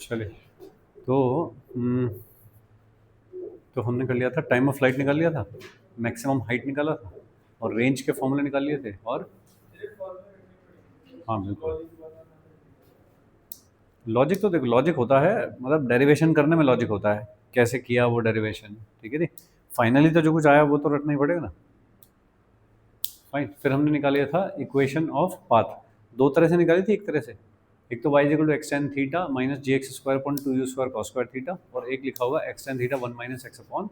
चलिए। तो तो हमने कर लिया था, टाइम ऑफ फ्लाइट निकाल लिया था, मैक्सिमम हाइट निकाला था, और रेंज के फॉर्मूले निकाल लिए थे, और हाँ बिल्कुल। लॉजिक तो देखो, लॉजिक होता है, मतलब डेरिवेशन करने में लॉजिक होता है, कैसे किया वो डेरिवेशन, ठीक है जी। फाइनली तो जो कुछ आया वो तो रटना ही पड़ेगा ना। फाइन, फिर हमने निकाल लिया था इक्वेशन ऑफ पाथ। दो तरह से निकाली थी, एक तरह से, एक तो y equal to x tan theta minus g x square upon two u square cos square theta, और एक लिखा हुआ x tan theta one minus x upon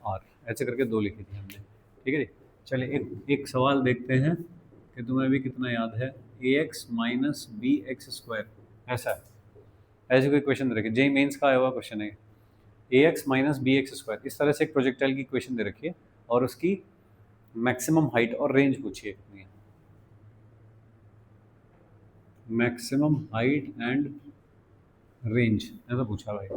R. ऐसे करके दो लिखी थी हमने, ठीक है जी। चलिए एक सवाल देखते हैं कि तुम्हें भी कितना याद है। A x minus b x square, ऐसा है, ऐसे कोई क्वेश्चन दे रखे, जेई मेंस का आया हुआ क्वेश्चन है। A x minus b x square, इस तरह से एक प्रोजेक्टाइल की क्वेश्चन दे रखी है, और उसकी मैक्सिमम हाइट और रेंज पूछी है कितनी है। मैक्सिमम हाइट एंड रेंज ऐसा पूछा भाई।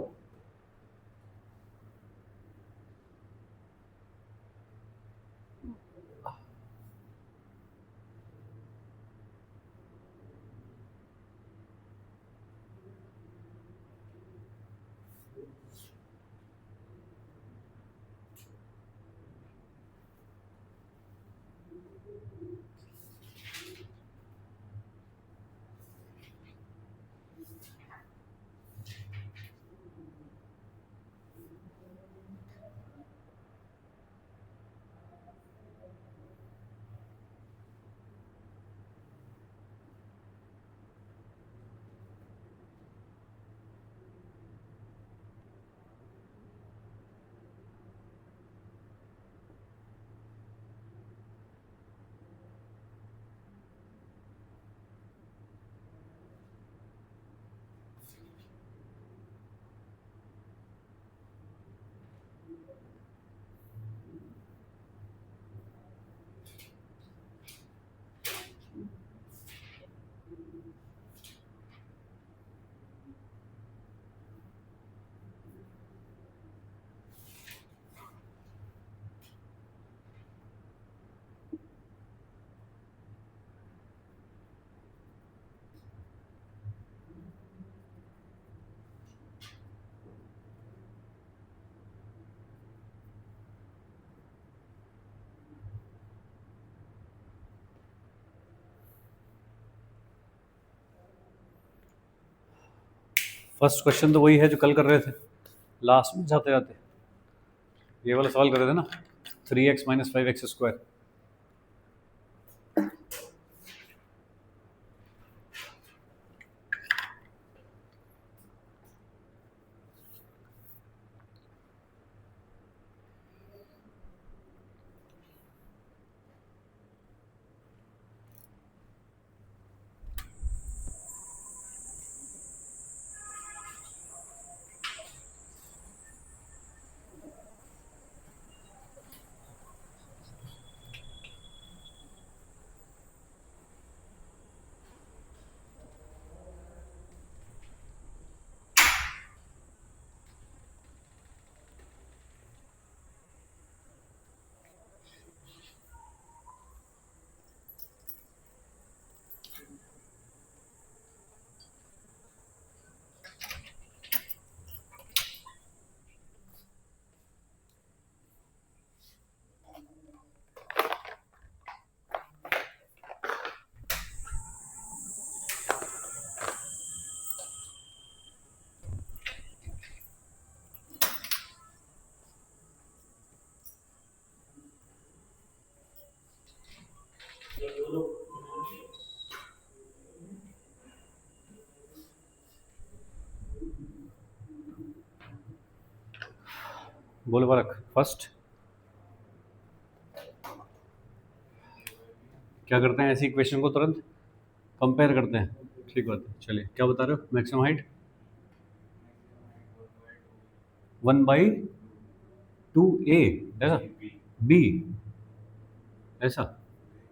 फर्स्ट क्वेश्चन तो वही है जो कल कर रहे थे, लास्ट में जाते जाते ये वाला सवाल कर रहे थे ना, three x minus five x square. बोलो फर्क फर्स्ट क्या करते हैं, ऐसी इक्वेशन को तुरंत कंपेयर करते हैं। ठीक बात है, चलिए क्या बता रहे हो, maximum height one by two a, ऐसा, बी, ऐसा,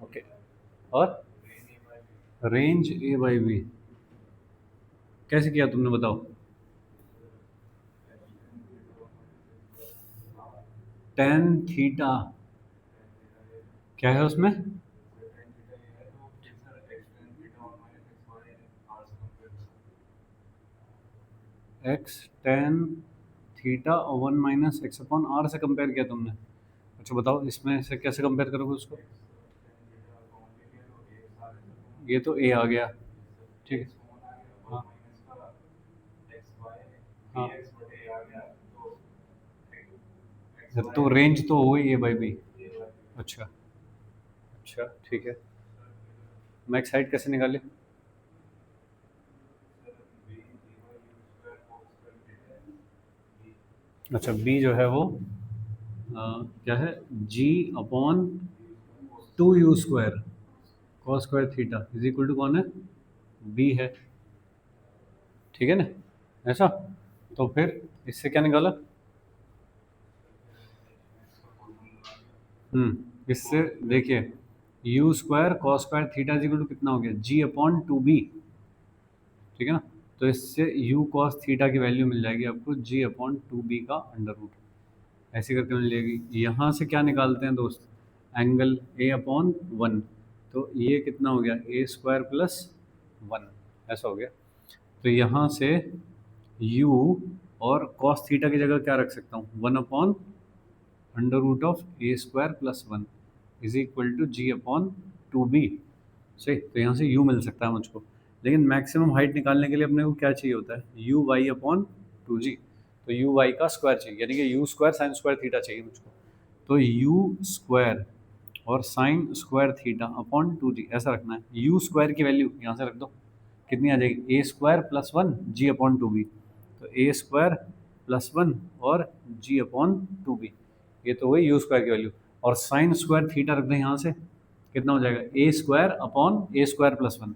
ओके, और रेंज ए बाई बी, कैसे किया तुमने बताओ। टेन थीटा, क्या है उसमें, एक्स टेन थीटा और 1 माइनस एक्स अपॉन आर से कंपेयर किया तुमने। अच्छा बताओ इसमें से कैसे कंपेयर करोगे उसको। ये तो ए आ गया, ठीक है। हाँ हाँ, तो रेंज तो हो गई ए बाई बी। अच्छा अच्छा ठीक है, मैक्स हाइट कैसे निकाले। अच्छा बी जो है वो क्या है, g upon 2u² cos square theta is equal to कौन है, बी है, ठीक है ना, ऐसा। तो फिर इससे क्या निकाला। इससे देखिए u² cos square theta is equal to कितना हो गया, जी अपॉन 2b, ठीक है ना। तो इससे u कॉस थीटा की वैल्यू मिल जाएगी आपको जी अपॉन 2b का अंडर रूट, ऐसे करके मिल जाएगी। यहाँ से क्या निकालते हैं दोस्त, एंगल a अपॉन 1, तो ये कितना हो गया a² प्लस 1, ऐसा हो गया। तो यहाँ से u और कॉस थीटा की जगह क्या रख सकता हूँ, 1 upon under root of a² plus 1 is equal to g upon 2b, सही। तो यहाँ से u मिल सकता है मुझको, लेकिन मैक्सिमम हाइट निकालने के लिए अपने को क्या चाहिए होता है, यू वाई अपॉन 2g। तो यू वाई का स्क्वायर चाहिए, यानी कि u² साइन स्क्वायर थीटा चाहिए मुझको। तो u² और sign square theta upon 2g ऐसा रखना है। u² की वैल्यू यहाँ से रख दो, कितनी आ जाएगी, a² प्लस 1 जी अपॉन 2b। तो a² प्लस 1 और जी अपॉन 2b, ये तो वही u² की वैल्यू। और साइन स्क्वायर थीटा रख दें यहाँ से, कितना हो जाएगा a² upon a² plus 1,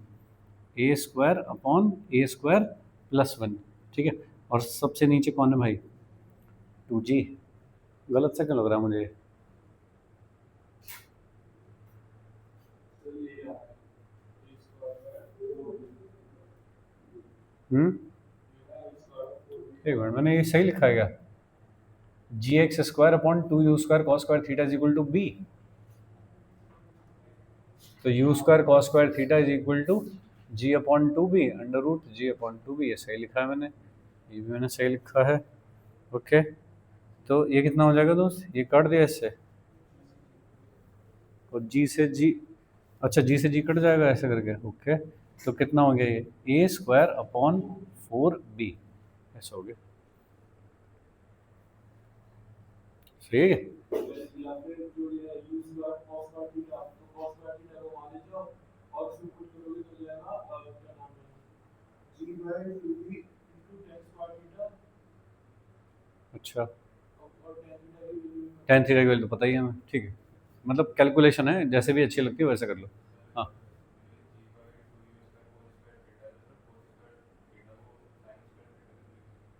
a² upon a² plus 1, ठीक है। और सबसे नीचे कौन है भाई, 2g। गलत सा क्यों लग रहा है मुझे। एक मिनट, मैंने ये सही लिखा है क्या, gx² upon 2u² cos square theta is equal to b। तो u² cos square theta is equal to g upon 2b under root g upon 2b, ये सही लिखा है मैंने, ये भी मैंने सही लिखा है। ओके, तो ये कितना हो जाएगा दोस्त, ये काट दिया इससे, और जी से जी, अच्छा जी से जी कट जाएगा ऐसे करके। ओके, तो कितना हो गया ये a² अपॉन 4b, ऐसा हो गया, सही है। अच्छा टेन थीटा की वैल्यू तो पता ही है हमें, ठीक है, मतलब कैलकुलेशन है, जैसे भी अच्छी लगती है वैसे कर लो। हाँ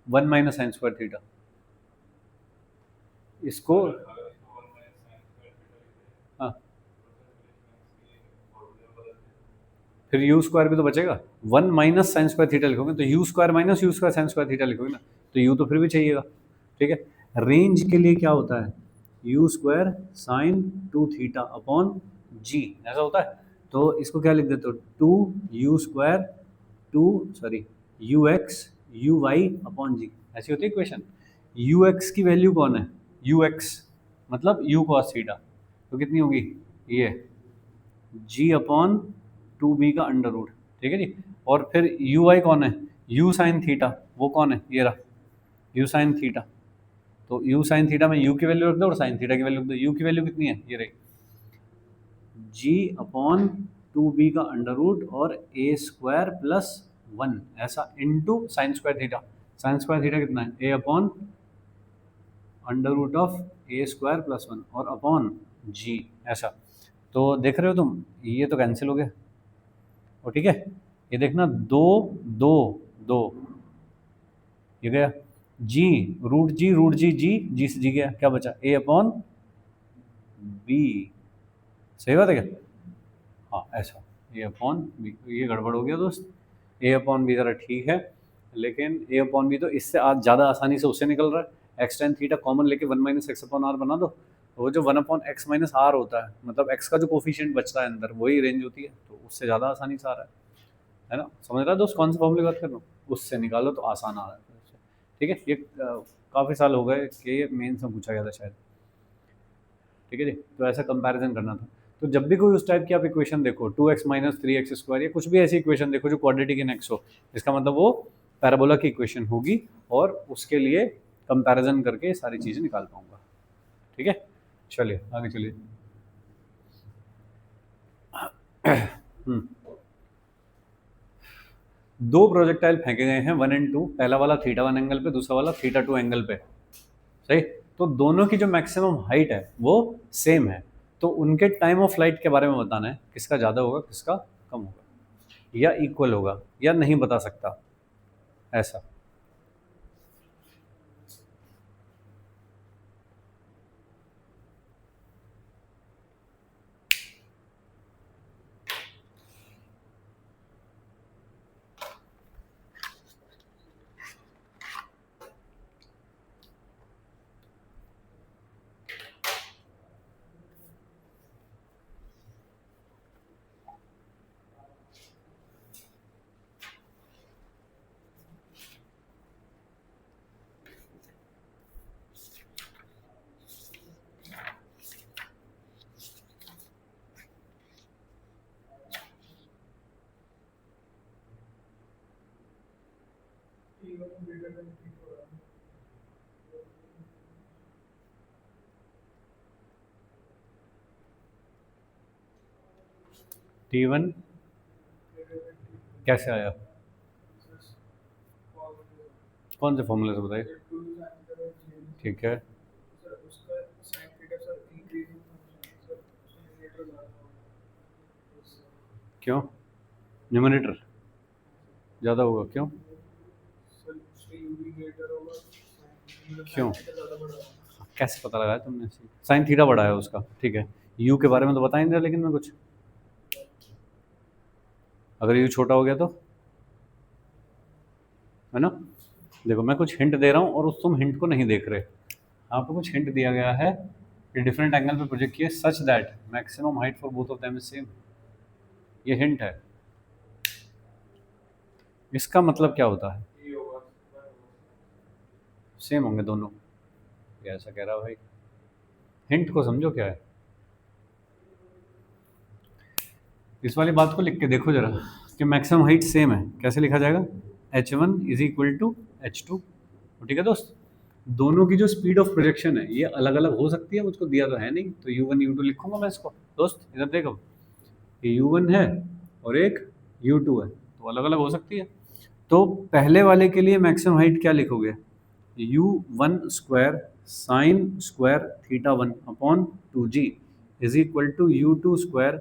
1 माइनस साइन स्क्वायर थीटा, इसको हाँ, फिर u² भी तो बचेगा, 1 माइनस साइन स्क्वायर थीटा लिखोगे तो u² minus u² sign square theta लिखोगे ना, तो u तो फिर भी चाहिएगा, ठीक है। रेंज के लिए क्या होता है, u² sign 2 theta upon g, ऐसा होता है। तो इसको क्या लिख देते हो, 2u² 2 sorry ux uy upon g, ऐसी होती है इक्वेशन। ux की वैल्यू कौन है, ux मतलब u cos थीटा, तो कितनी होगी ये g अपॉन 2b का अंडर रूट, ठीक है जी। और फिर यू आई कौन है, u साइन थीटा, वो कौन है, ये रहा u साइन थीटा। तो u साइन थीटा में u की वैल्यू रख दो और साइन थीटा की वैल्यू रख दो। u की वैल्यू कितनी है, ये रही g अपॉन 2b का अंडर रूट और a² प्लस 1 ऐसा into sine square theta. Sine square theta कितना है, a upon under root of a² plus 1 और अपॉन g, ऐसा। तो देख रहे हो तुम, ये तो कैंसिल हो गया, और ठीक है, ये देखना दो दो दो, ये गया जी, रूट जी से जी गया, क्या बचा a अपॉन बी, सही बात है क्या, हाँ ऐसा a अपॉन बी, ये गड़बड़ हो गया दोस्त। a अपॉन बी ज़रा ठीक है, लेकिन a अपॉन बी तो इससे आज ज़्यादा आसानी से उससे निकल रहा है, एक्स टेन थीटा कॉमन लेके 1 माइनस एक्स अपॉन आर बना दो, तो वो जो 1 अपॉन एक्स माइनस आर होता है, मतलब x का जो कोफिशिएंट बचता है अंदर वही रेंज होती है, तो उससे ज़्यादा आसानी से आ रहा है ना, समझ रहा है दोस्त कौन से फॉर्मूले की बात कर रहा हूँ, उससे निकालो तो आसान आ रहा है। ठीक है, ये काफ़ी साल हो गए कि ये मेंस में पूछा गया था शायद। ठीक है जी, तो ऐसा कंपैरिजन करना था। तो जब भी कोई उस टाइप की आप इक्वेशन देखो, 2x minus three x square या कुछ भी ऐसी इक्वेशन देखो जो क्वाड्रेटिक इन एक्स हो, इसका मतलब वो पैराबोला की इक्वेशन होगी और उसके लिए कंपैरिजन करके सारी चीज़ें निकाल पाऊंगा। ठीक है, चलिए आगे चलिए। हम्म, दो प्रोजेक्टाइल फेंके गए हैं 1 and 2, पहला वाला θ1 एंगल पे, दूसरा वाला θ2 एंगल पे। सही। तो दोनों की जो मैक्सिमम हाइट है वो सेम है, तो उनके टाइम ऑफ फ्लाइट के बारे में बताना है, किसका ज़्यादा होगा किसका कम होगा, या इक्वल होगा या नहीं बता सकता ऐसा। T1 कैसे आया, कौन से फॉर्मूले से बताइए। ठीक है, क्यों न्यूमरेटर ज़्यादा होगा, क्यों क्यों कैसे पता लगाया तुमने, साइन थीटा बड़ा है उसका। ठीक है, यू के बारे में तो बता ही नहीं रहा, लेकिन मैं कुछ, अगर यू छोटा हो गया तो, है ना। देखो मैं कुछ हिंट दे रहा हूँ और उस तुम हिंट को नहीं देख रहे। आपको कुछ हिंट दिया गया है कि डिफरेंट एंगल पे प्रोजेक्ट किए such that maximum height for both of them is same, ये हिंट है। इसका मतलब क्या होता है, सेम होंगे दोनों, ये ऐसा कह रहा भाई। हिंट को समझो क्या है, इस वाली बात को लिख के देखो जरा कि मैक्सिमम हाइट सेम है, कैसे लिखा जाएगा, h1 is equal to h2। ठीक है दोस्त, दोनों की जो स्पीड ऑफ प्रोजेक्शन है ये अलग अलग हो सकती है, मुझको दिया तो है नहीं, तो u1 u2 लिखूंगा मैं इसको। दोस्त इधर देखो, ये u1 है और एक u2 है, तो अलग अलग हो सकती है। तो पहले वाले के लिए मैक्सिमम हाइट क्या लिखोगे, u1 square sine square θ1 upon 2g is equal to u2 square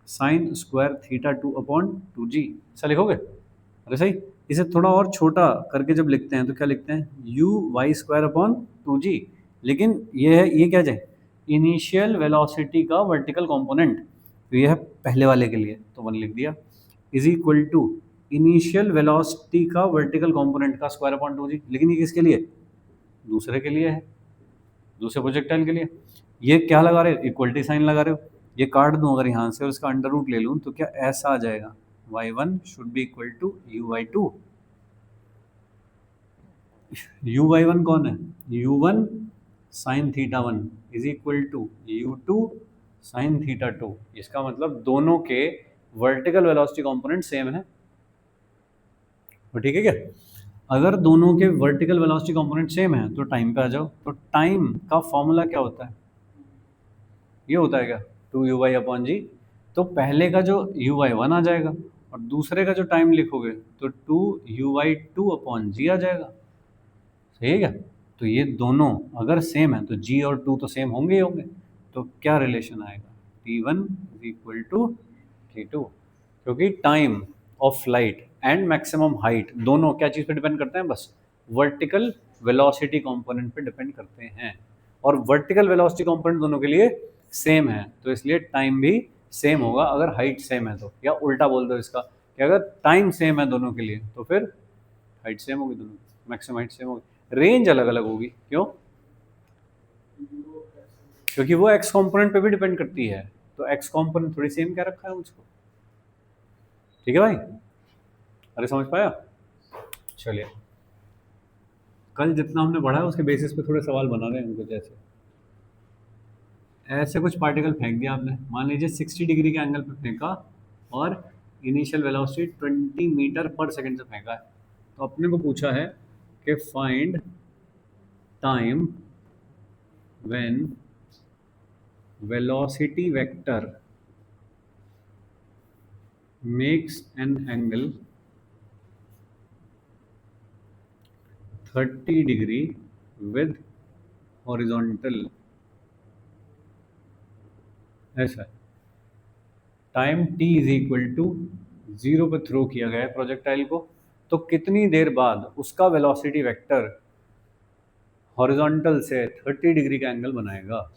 sine square θ2 upon 2g, ऐसा लिखोगे। अरे सही, इसे थोड़ा और छोटा करके जब लिखते हैं तो क्या लिखते हैं, you Y square upon 2g, लेकिन ये है, ये क्या जाए, इनिशियल वेलोसिटी का वर्टिकल कंपोनेंट, तो ये है पहले वाले के लिए, तो 1 लिख दिया, is equal to initial velocity का वर्टिकल कंपोनेंट का स्क्वायर अपॉन 2g, लेकिन ये किसके लिए, दूसरे के लिए है, दूसरे प्रोजेक्टाइल के लिए। ये क्या लगा रहे हो, इक्वलिटी साइन लगा रहे हो, ये काट दूं अगर यहाँ से और इसका अंडर रूट ले लूँ तो क्या ऐसा आ जाएगा, y1 should be equal to uy2। uy1 कौन है, u1 sine θ1 is equal to u2 sine θ2, इसका मतलब दोनों के वर्टिकल वेलोसिटी कंपोनेंट सेम है। तो ठीक है क्या, अगर दोनों के वर्टिकल वेलोसिटी कंपोनेंट सेम है तो टाइम पे आ जाओ, तो टाइम का फॉर्मूला क्या होता है, ये होता है क्या, 2u अपॉन जी। तो पहले का जो u1 आ जाएगा और दूसरे का जो टाइम लिखोगे तो 2u2 अपॉन जी आ जाएगा। सही है क्या, तो ये दोनों अगर सेम है तो g और 2 तो सेम होंगे ही होंगे, तो क्या रिलेशन आएगा, t1 is equal to t2, क्योंकि time of flight and maximum height दोनों क्या चीज़ पे डिपेंड करते हैं, बस वर्टिकल वेलोसिटी कंपोनेंट पे डिपेंड करते हैं, और वर्टिकल वेलोसिटी कंपोनेंट दोनों के लिए सेम है, तो इसलिए टाइम भी सेम होगा अगर हाइट सेम है तो, या उल्टा बोल दो इसका कि अगर टाइम सेम है दोनों के लिए तो फिर हाइट सेम होगी, दोनों मैक्सिमम हाइट सेम होगी, रेंज अलग अलग होगी, क्यों, क्योंकि वो एक्स कंपोनेंट पे भी डिपेंड करती है, तो एक्स कंपोनेंट थोड़ी सेम क्या रखा है मुझको। ठीक है भाई, अरे समझ पाया, चलिए कल जितना हमने पढ़ा है उसके बेसिस पे थोड़े सवाल बना रहे हैं उनको, जैसे ऐसे कुछ पार्टिकल फेंक दिया आपने, मान लीजिए 60 डिग्री के एंगल पे फेंका और इनिशियल वेलोसिटी 20 मीटर पर सेकेंड से फेंका है, तो अपने को पूछा है कि find time when velocity vector makes an angle 30 degree with horizontal, ऐसा है। Time t is equal to 0 पे थ्रो किया गया है प्रोजेक्टाइल को, तो कितनी देर बाद उसका वेलोसिटी वेक्टर हॉरिजॉन्टल से 30 डिग्री का एंगल बनाएगा।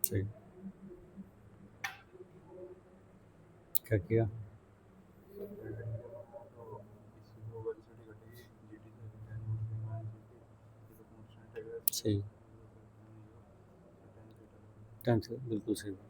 सही, क्या किया? सही, टाइम से बिल्कुल सही बात।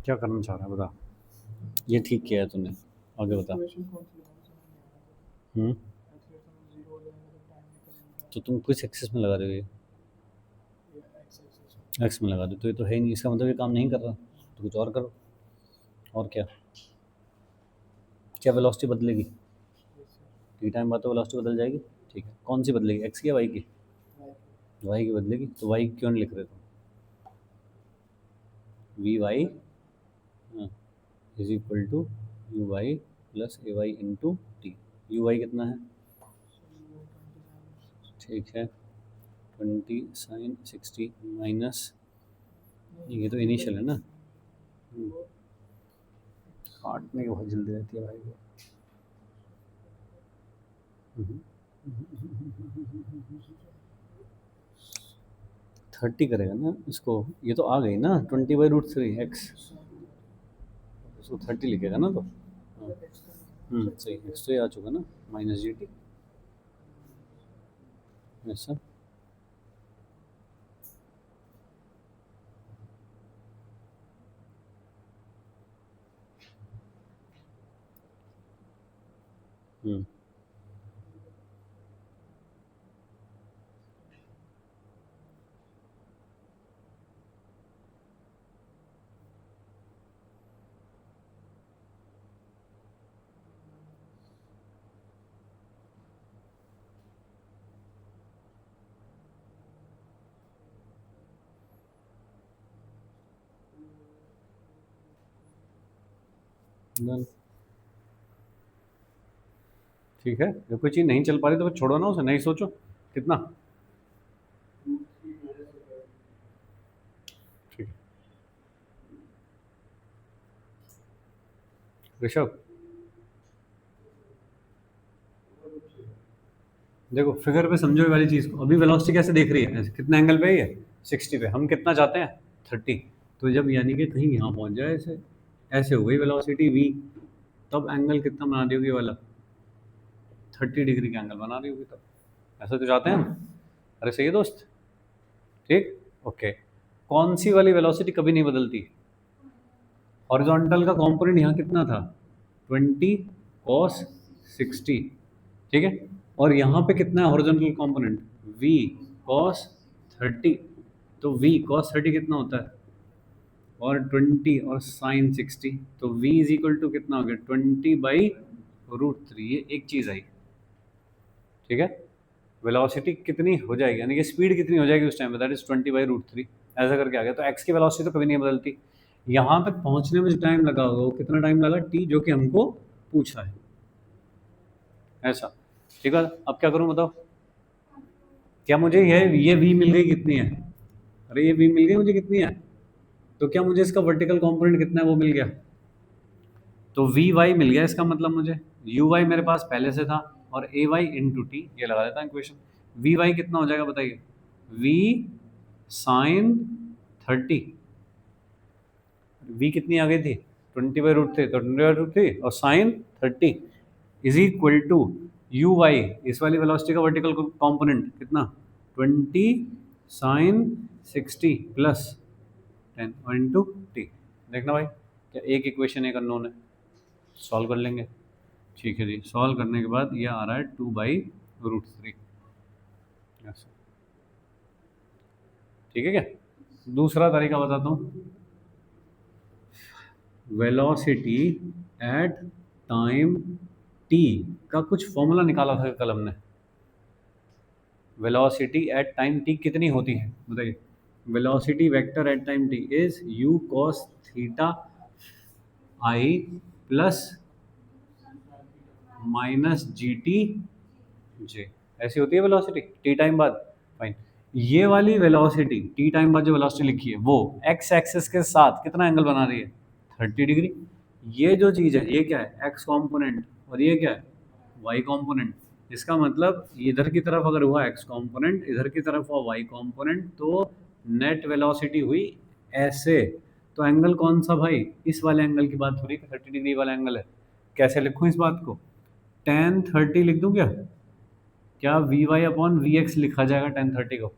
क्या करना चाह रहा है बता, ये ठीक किया है तूने, आगे बता। हम्म, तो तुम किस एक्सेस में लगा रहे हो ये? एक्स में लगा दो, तो ये तो है ही नहीं, इसका मतलब ये काम नहीं कर रहा, तो कुछ और करो। और क्या, क्या वेलोसिटी बदलेगी? टी टाइम बाद तो वेलोसिटी बदल जाएगी। ठीक है, कौन सी बदलेगी, एक्स की या वाई की? वाई की बदलेगी, तो वाई क्यों नहीं लिख रहे तुम? V y is equal to u y plus a y into t. U y कितना है? ठीक है, 20 sin 60 माइनस, ये तो इनिशियल है ना। काटने की बहुत जल्दी रहती है भाई को। 30 करेगा ना इसको, ये तो आ गई ना 20/√3 एक्स, इसको 30 लिखेगा ना तो। हाँ, सही, एक्स तो ये आ चुका ना, माइनस जी टी, ऐसा। हम्म, डन। ठीक है, जब कोई चीज़ नहीं चल पा रही तो फिर छोड़ो ना उसे, नहीं सोचो कितना। ऋषभ देखो फिगर पे समझो ये वाली चीज को, अभी वेलोसिटी कैसे देख रही है, कितना एंगल पे है ये 60 पे, हम कितना चाहते हैं 30, तो जब यानी कि कहीं यहाँ पहुंच जाए ऐसे, ऐसे हो गई वेलोसिटी v, तब एंगल कितना बना रही होगी ये वाला 30 डिग्री का एंगल बना रही होगी, तब ऐसा तो चाहते हैं हम। अरे सही है दोस्त, ठीक ओके। कौन सी वाली वेलोसिटी कभी नहीं बदलती, हॉरिजॉन्टल का कंपोनेंट यहाँ कितना था 20 cos 60, ठीक है, और यहाँ पे कितना है हॉरिजॉन्टल कंपोनेंट v cos 30, तो v cos 30 कितना होता है, और 20 और sin 60, तो v इज इक्वल टू कितना हो गया 20/√3, ये एक चीज़ आई, ठीक है। वेलोसिटी कितनी हो जाएगी यानी कि स्पीड कितनी हो जाएगी उस टाइम पे, दैट इज 20/√3, ऐसा करके आ गया। तो x की वेलोसिटी तो कभी नहीं बदलती, यहाँ तक पहुँचने में जो टाइम लगा होगा वो कितना टाइम लगा t, जो कि हमको पूछा है, ऐसा, ठीक है। अब क्या करूँ बताओ, क्या मुझे ये v मिल गई कितनी है, अरे ये v मिल गई मुझे कितनी है, तो क्या मुझे इसका वर्टिकल कंपोनेंट कितना है वो मिल गया, तो वी वाई मिल गया, इसका मतलब मुझे यू वाई मेरे पास पहले से था, और ए वाई इंटू टी ये लगा देता हूँ इक्वेशन। वी वाई कितना हो जाएगा बताइए, वी साइन 30, वी कितनी आ गई थी 20/√3, तो 20/√3 और sine 30 is equal to u y, इस वाली वेलोसिटी का वर्टिकल कंपोनेंट कितना 20 साइन 60 प्लस 10 और इंटू टी। देखना भाई क्या एक इक्वेशन एक अननोन है, सॉल्व कर लेंगे, ठीक है जी। सॉल्व करने के बाद ये आ रहा है 2/√3, ठीक है क्या। दूसरा तरीका बताता हूँ, वेलोसिटी एट टाइम t का कुछ फॉर्मूला निकाला था कल हमने। वेलोसिटी एट टाइम t कितनी होती है बताइए, velocity vector at time t is u cos theta i plus minus g t j, ऐसी होती है वेलोसिटी टी टाइम बाद। फाइन, ये वाली वेलोसिटी टी टाइम बाद जो वेलोसिटी लिखी है वो एक्स एक्सिस के साथ कितना एंगल बना रही है 30 डिग्री। ये जो चीज़ है ये क्या है एक्स कंपोनेंट, और ये क्या है वाई कंपोनेंट। इसका मतलब इधर की तरफ अगर हुआ एक्स कंपोनेंट, इधर की तरफ हुआ वाई कंपोनेंट, तो नेट वेलोसिटी हुई ऐसे। तो एंगल कौन सा भाई, इस वाले एंगल की बात हो रही है, 30 डिग्री वाला एंगल है। कैसे लिखूं इस बात को, tan 30 लिख दूं क्या, क्या v y upon v x लिखा जाएगा tan 30 को,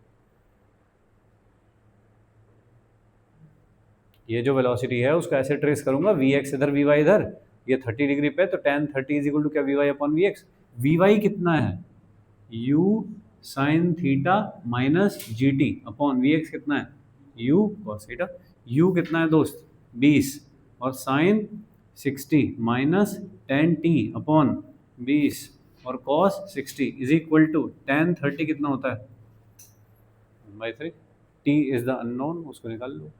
ये जो वेलोसिटी है उसको ऐसे ट्रेस करूंगा, वी एक्स इधर वी वाई इधर, ये 30 डिग्री पे, तो tan 30 इज इक्वल टू क्या v y upon v x. V y कितना है u sine theta minus g t upon v x कितना है u cos थीटा। u कितना है दोस्त 20 और sine 60 minus ten t upon 20 और cos 60 is equal to tan 30 कितना होता है 1/3, t इज द अननोन, उसको निकाल लो।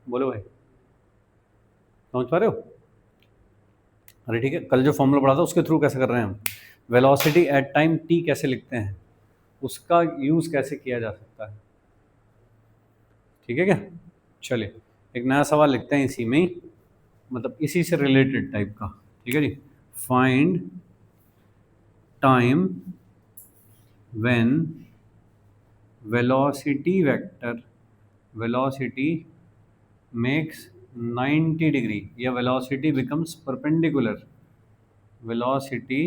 बोलो भाई समझ पा रहे हो, अरे ठीक है, कल जो फॉर्मूला पढ़ा था उसके थ्रू कैसे कर रहे हैं हम, वेलोसिटी एट टाइम t कैसे लिखते हैं, उसका यूज कैसे किया जा सकता है, ठीक है क्या। चलिए एक नया सवाल लिखते हैं इसी में ही, मतलब इसी से रिलेटेड टाइप का, ठीक है जी। Find time when velocity makes 90 degree या velocity becomes perpendicular, velocity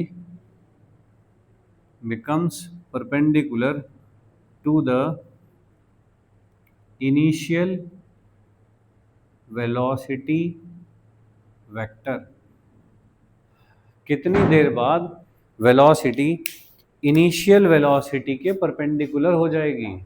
becomes perpendicular to the initial velocity vector। कितनी देर बाद वेलोसिटी इनिशियल वेलोसिटी के परपेंडिकुलर हो जाएगी।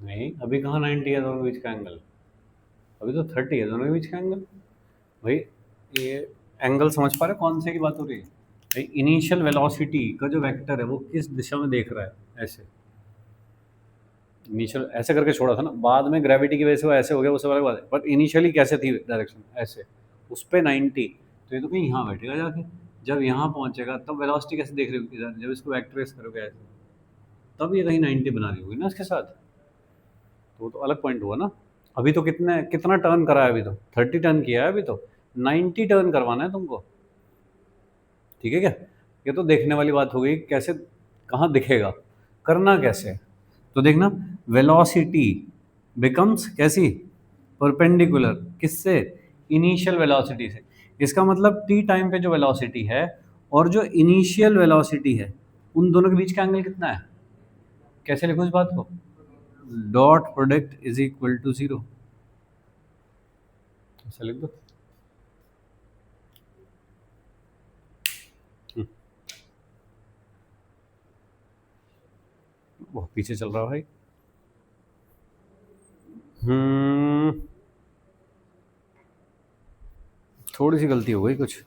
नहीं, अभी कहाँ 90 है दोनों के बीच का एंगल, अभी तो 30 है दोनों के बीच का एंगल। भाई ये एंगल समझ पा रहे हो कौन से की बात हो रही है? भाई इनिशियल वेलोसिटी का जो वेक्टर है वो किस दिशा में देख रहा है, ऐसे इनिशियल ऐसे करके छोड़ा था ना, बाद में ग्रेविटी की वजह से वो ऐसे हो गया, वो सब अलग बात है, बट इनिशियली कैसे थी डायरेक्शन, ऐसे, उस पर 90, तो ये तो कहीं यहाँ बैठेगा जाके, जब यहाँ पहुँचेगा तब वेलोसिटी कैसे देख रहे हो इधर, जब इसको वेक्टराइज करोगे ऐसे, तब ये कहीं 90 बना रही होगी ना इसके साथ, तो वो तो अलग पॉइंट हुआ ना। अभी तो कितना टर्न करा है, अभी तो 30 टर्न किया है, अभी तो 90 टर्न करवाना है तुमको, ठीक है क्या? ये तो देखने वाली बात हो गई, कैसे कहाँ दिखेगा, करना कैसे, तो देखना वेलोसिटी बिकम्स कैसी, परपेंडिकुलर, किससे, इनिशियल वेलोसिटी से। इसका मतलब टी टाइम पे जो वेलोसिटी है और जो इनिशियल वेलोसिटी है, उन दोनों के बीच का एंगल कितना है, कैसे लिखो इस बात को, dot product is equal to 0, ऐसा लिख दो। बहुत पीछे चल रहा है भाई। हम्म, थोड़ी सी गलती हो गई, कुछ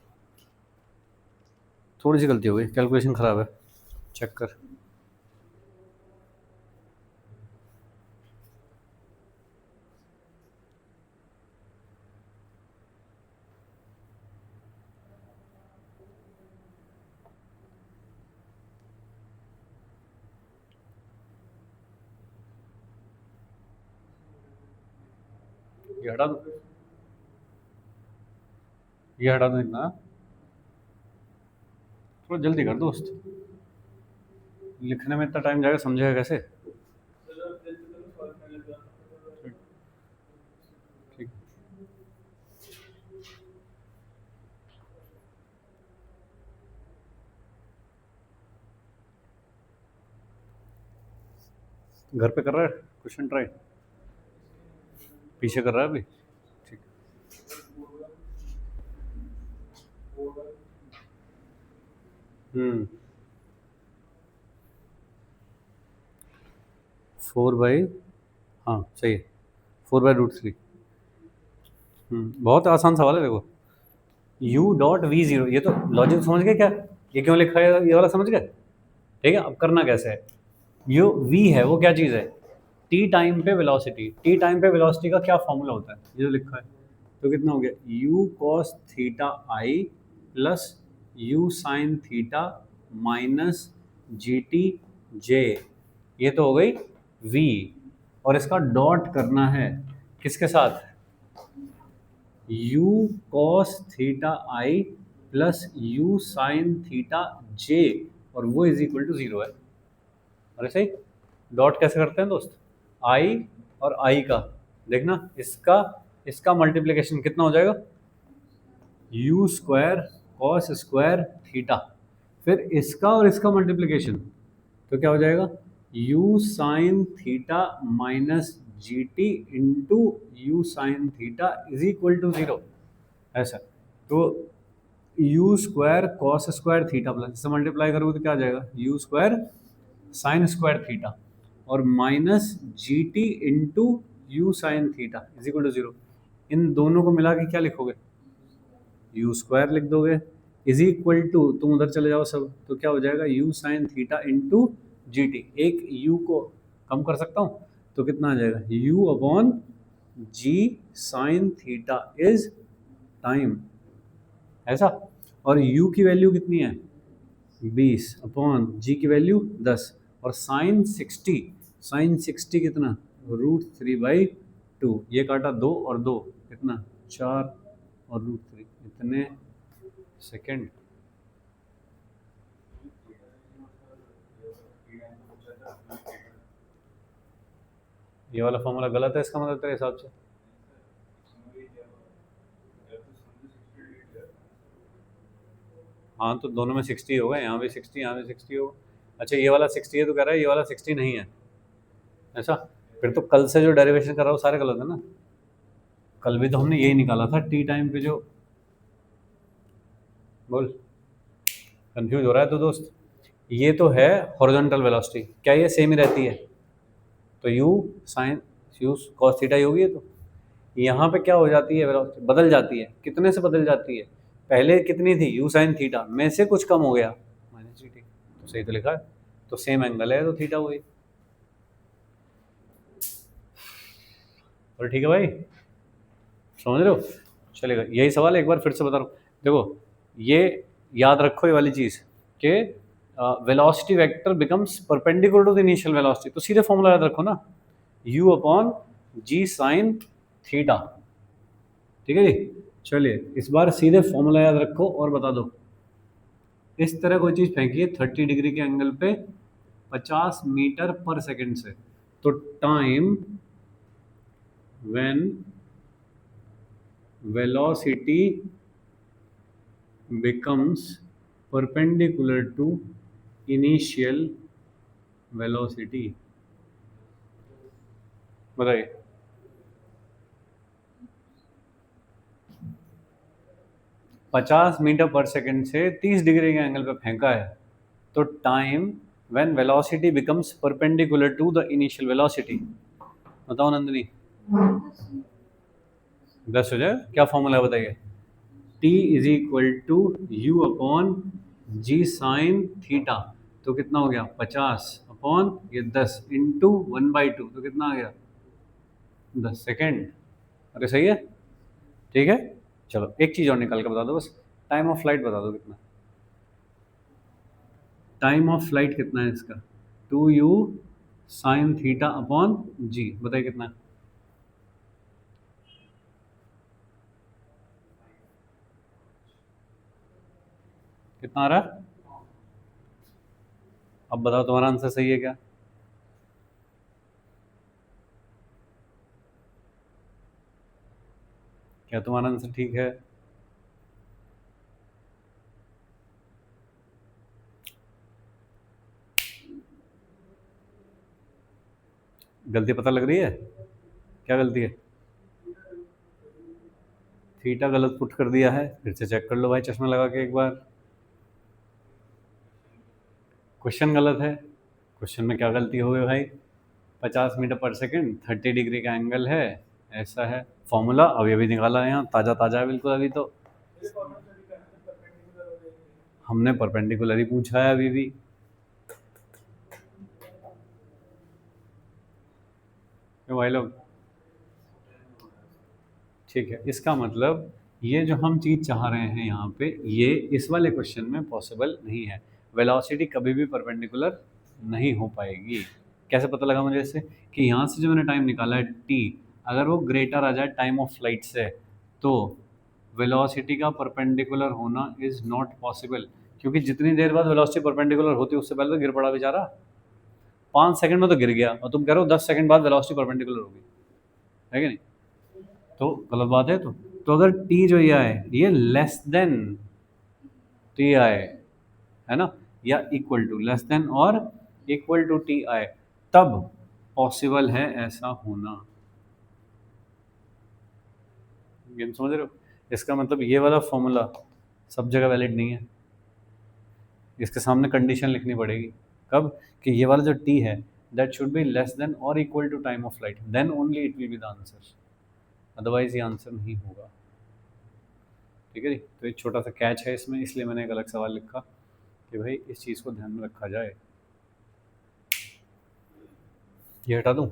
थोड़ी सी गलती हो गई, कैलकुलेशन खराब है, चेक कर। ये हटा दो, ये हटा दो इतना, थोड़ा जल्दी कर दोस्त, लिखने में इतना टाइम जाएगा, समझेगा कैसे? ठीक, घर पे कर रहा है क्वेश्चन ट्राई, पीछे कर रहा है अभी, ठीक। हम्म, 4/, हाँ सही है, 4/√3। बहुत आसान सवाल है देखो, u.v0, ये तो लॉजिक समझ गए क्या, ये क्यों लिखा है ये वाला समझ गए, ठीक है? अब करना कैसे है, जो v है वो क्या चीज़ है, t टाइम पे वेलोसिटी, t टाइम पे वेलोसिटी का क्या फॉर्मूला होता है, ये जो लिखा है, तो कितना हो गया, u cos theta i plus u sin theta minus g t j, ये तो हो गई v, और इसका डॉट करना है किसके साथ, u cos theta i plus u sin theta j, और वो इज इक्वल टू 0 है। अरे सही, डॉट कैसे करते हैं दोस्त, i और i का, देखना इसका इसका मल्टीप्लिकेशन कितना हो जाएगा, u square cos square theta, फिर इसका और इसका मल्टीप्लिकेशन, तो क्या हो जाएगा, u sine theta minus g t into u sine theta is equal to 0, ऐसा। तो u square cos square theta plus इससे मल्टीप्लाई करोगे तो क्या आ जाएगा, u square sine square theta और minus g t into u sine theta is equal to 0, इन दोनों को मिला के क्या लिखोगे, यू स्क्वायर लिख दोगे, इज इक्वल टू, तुम उधर चले जाओ सब, तो क्या हो जाएगा, u sine theta into g t, एक यू को कम कर सकता हूँ, तो कितना आ जाएगा, u upon g sine theta is time, ऐसा। और u की वैल्यू कितनी है, 20 अपॉन जी की वैल्यू 10, और साइन 60 कितना, √3/2, ये काटा 2 और 2 कितना 4 और √3, इतने सेकेंड। ये वाला फॉर्मूला गलत है इसका मतलब तेरे हिसाब से, हाँ तो दोनों में 60 होगा, यहाँ भी 60 यहाँ भी 60 होगा, अच्छा ये वाला 60 है तो कह रहा है ये वाला 60 नहीं है, ऐसा, फिर तो कल से जो डेरिवेशन कर रहा हूँ सारे गलत है ना, कल भी तो हमने यही निकाला था टी टाइम पे जो, बोल कंफ्यूज हो रहा है तो दोस्त, ये तो है हॉरिजॉन्टल वेलोसिटी, क्या ये सेम ही रहती है, तो u sine u cos theta ही होगी ये। तो यहाँ पे क्या हो जाती है, वेलोसिटी बदल जाती है। कितने से बदल जाती है? पहले कितनी थी? यू साइन थीटा में से कुछ कम हो गया माइनस जी टी। तो सही तो लिखा है, तो सेम एंगल है तो थीटा हुई। और ठीक है भाई, समझ रहे हो? चलेगा, यही सवाल एक बार फिर से बता रहा हूँ। देखो ये याद रखो ये वाली चीज़ कि velocity vector becomes perpendicular to the initial velocity. तो सीधे फॉर्मूला याद रखो ना, u upon g sine theta. ठीक है जी, चलिए इस बार सीधे फॉर्मूला याद रखो और बता दो। इस तरह कोई चीज़ फेंकिए 30 डिग्री के एंगल पे 50 मीटर पर सेकंड से, तो time when velocity becomes perpendicular to initial velocity। बताइए। 50 मीटर पर सेकंड से 30 डिग्री के एंगल पे फेंका है, तो time when velocity becomes perpendicular to the initial velocity. बताओ नंदिनी। 10 हो जाए, क्या फॉर्मूला है बताइए? t is equal to u upon g sine theta. तो कितना हो गया? 50 अपॉन ये 10 इंटू 1/2, तो कितना आ गया? 10 सेकेंड। अरे सही है, ठीक है। चलो एक चीज़ और निकाल के बता दो बस, टाइम ऑफ फ्लाइट बता दो कितना। टाइम ऑफ फ्लाइट कितना है इसका? 2u sine theta upon g, बताइए कितना है? कितना आ रहा है? अब बताओ तुम्हारा आंसर सही है क्या? क्या तुम्हारा आंसर ठीक है? गलती पता लग रही है? क्या गलती है? थीटा गलत पुट कर दिया है, फिर से चेक कर लो भाई चश्मा लगा के एक बार। क्वेश्चन गलत है। क्वेश्चन में क्या गलती हो गई भाई? 50 मीटर पर सेकंड, 30 डिग्री का एंगल है, ऐसा है। फॉर्मूला अभी अभी निकाला है, यहाँ ताज़ा ताज़ा है बिल्कुल अभी। तो हमने परपेंडिकुलर ही पूछा है अभी भी। क्यों भाई लोग? ठीक है, इसका मतलब ये जो हम चीज़ चाह रहे हैं यहाँ पे, ये इस वाले क्वेश्चन में पॉसिबल नहीं है। वेलोसिटी कभी भी परपेंडिकुलर नहीं हो पाएगी। कैसे पता लगा मुझे इससे? कि यहाँ से जो मैंने टाइम निकाला है टी, अगर वो ग्रेटर आ जाए टाइम ऑफ फ्लाइट से, तो वेलोसिटी का परपेंडिकुलर होना इज़ नॉट पॉसिबल। क्योंकि जितनी देर बाद वेलोसिटी परपेंडिकुलर होती है उससे पहले तो गिर पड़ा बेचारा। 5 सेकंड में तो गिर गया, और तुम कह रहे हो 10 सेकंड बाद वेलोसिटी परपेंडिकुलर होगी, है कि नहीं? तो गलत बात है। तो अगर टी जो ये है ये लेस देन टी आई है ना, या इक्वल टू, लेस देन और इक्वल टू टी आई, तब पॉसिबल है ऐसा होना। ये समझ रहे हो? इसका मतलब ये वाला फॉर्मूला सब जगह वैलिड नहीं है, इसके सामने कंडीशन लिखनी पड़ेगी। कब? कि ये वाला जो टी है that should be less than और equal to time of flight, then only it will be the answer, otherwise ये आंसर नहीं होगा। ठीक है जी, तो एक छोटा सा कैच है इसमें, इसलिए मैंने एक अलग सवाल लिखा कि भाई इस चीज़ को ध्यान में रखा जाए। ये हटा दूँ?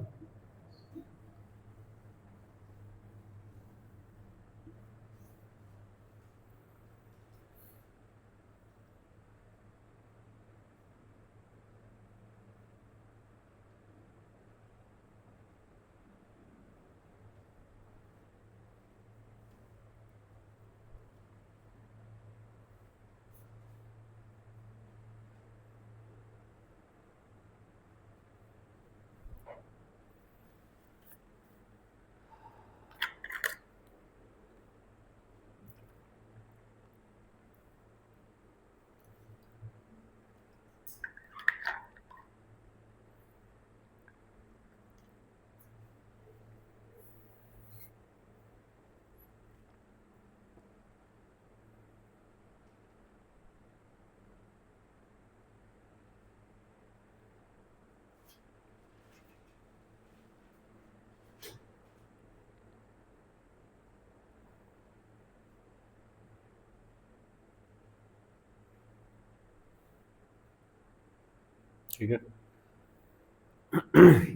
ठीक है।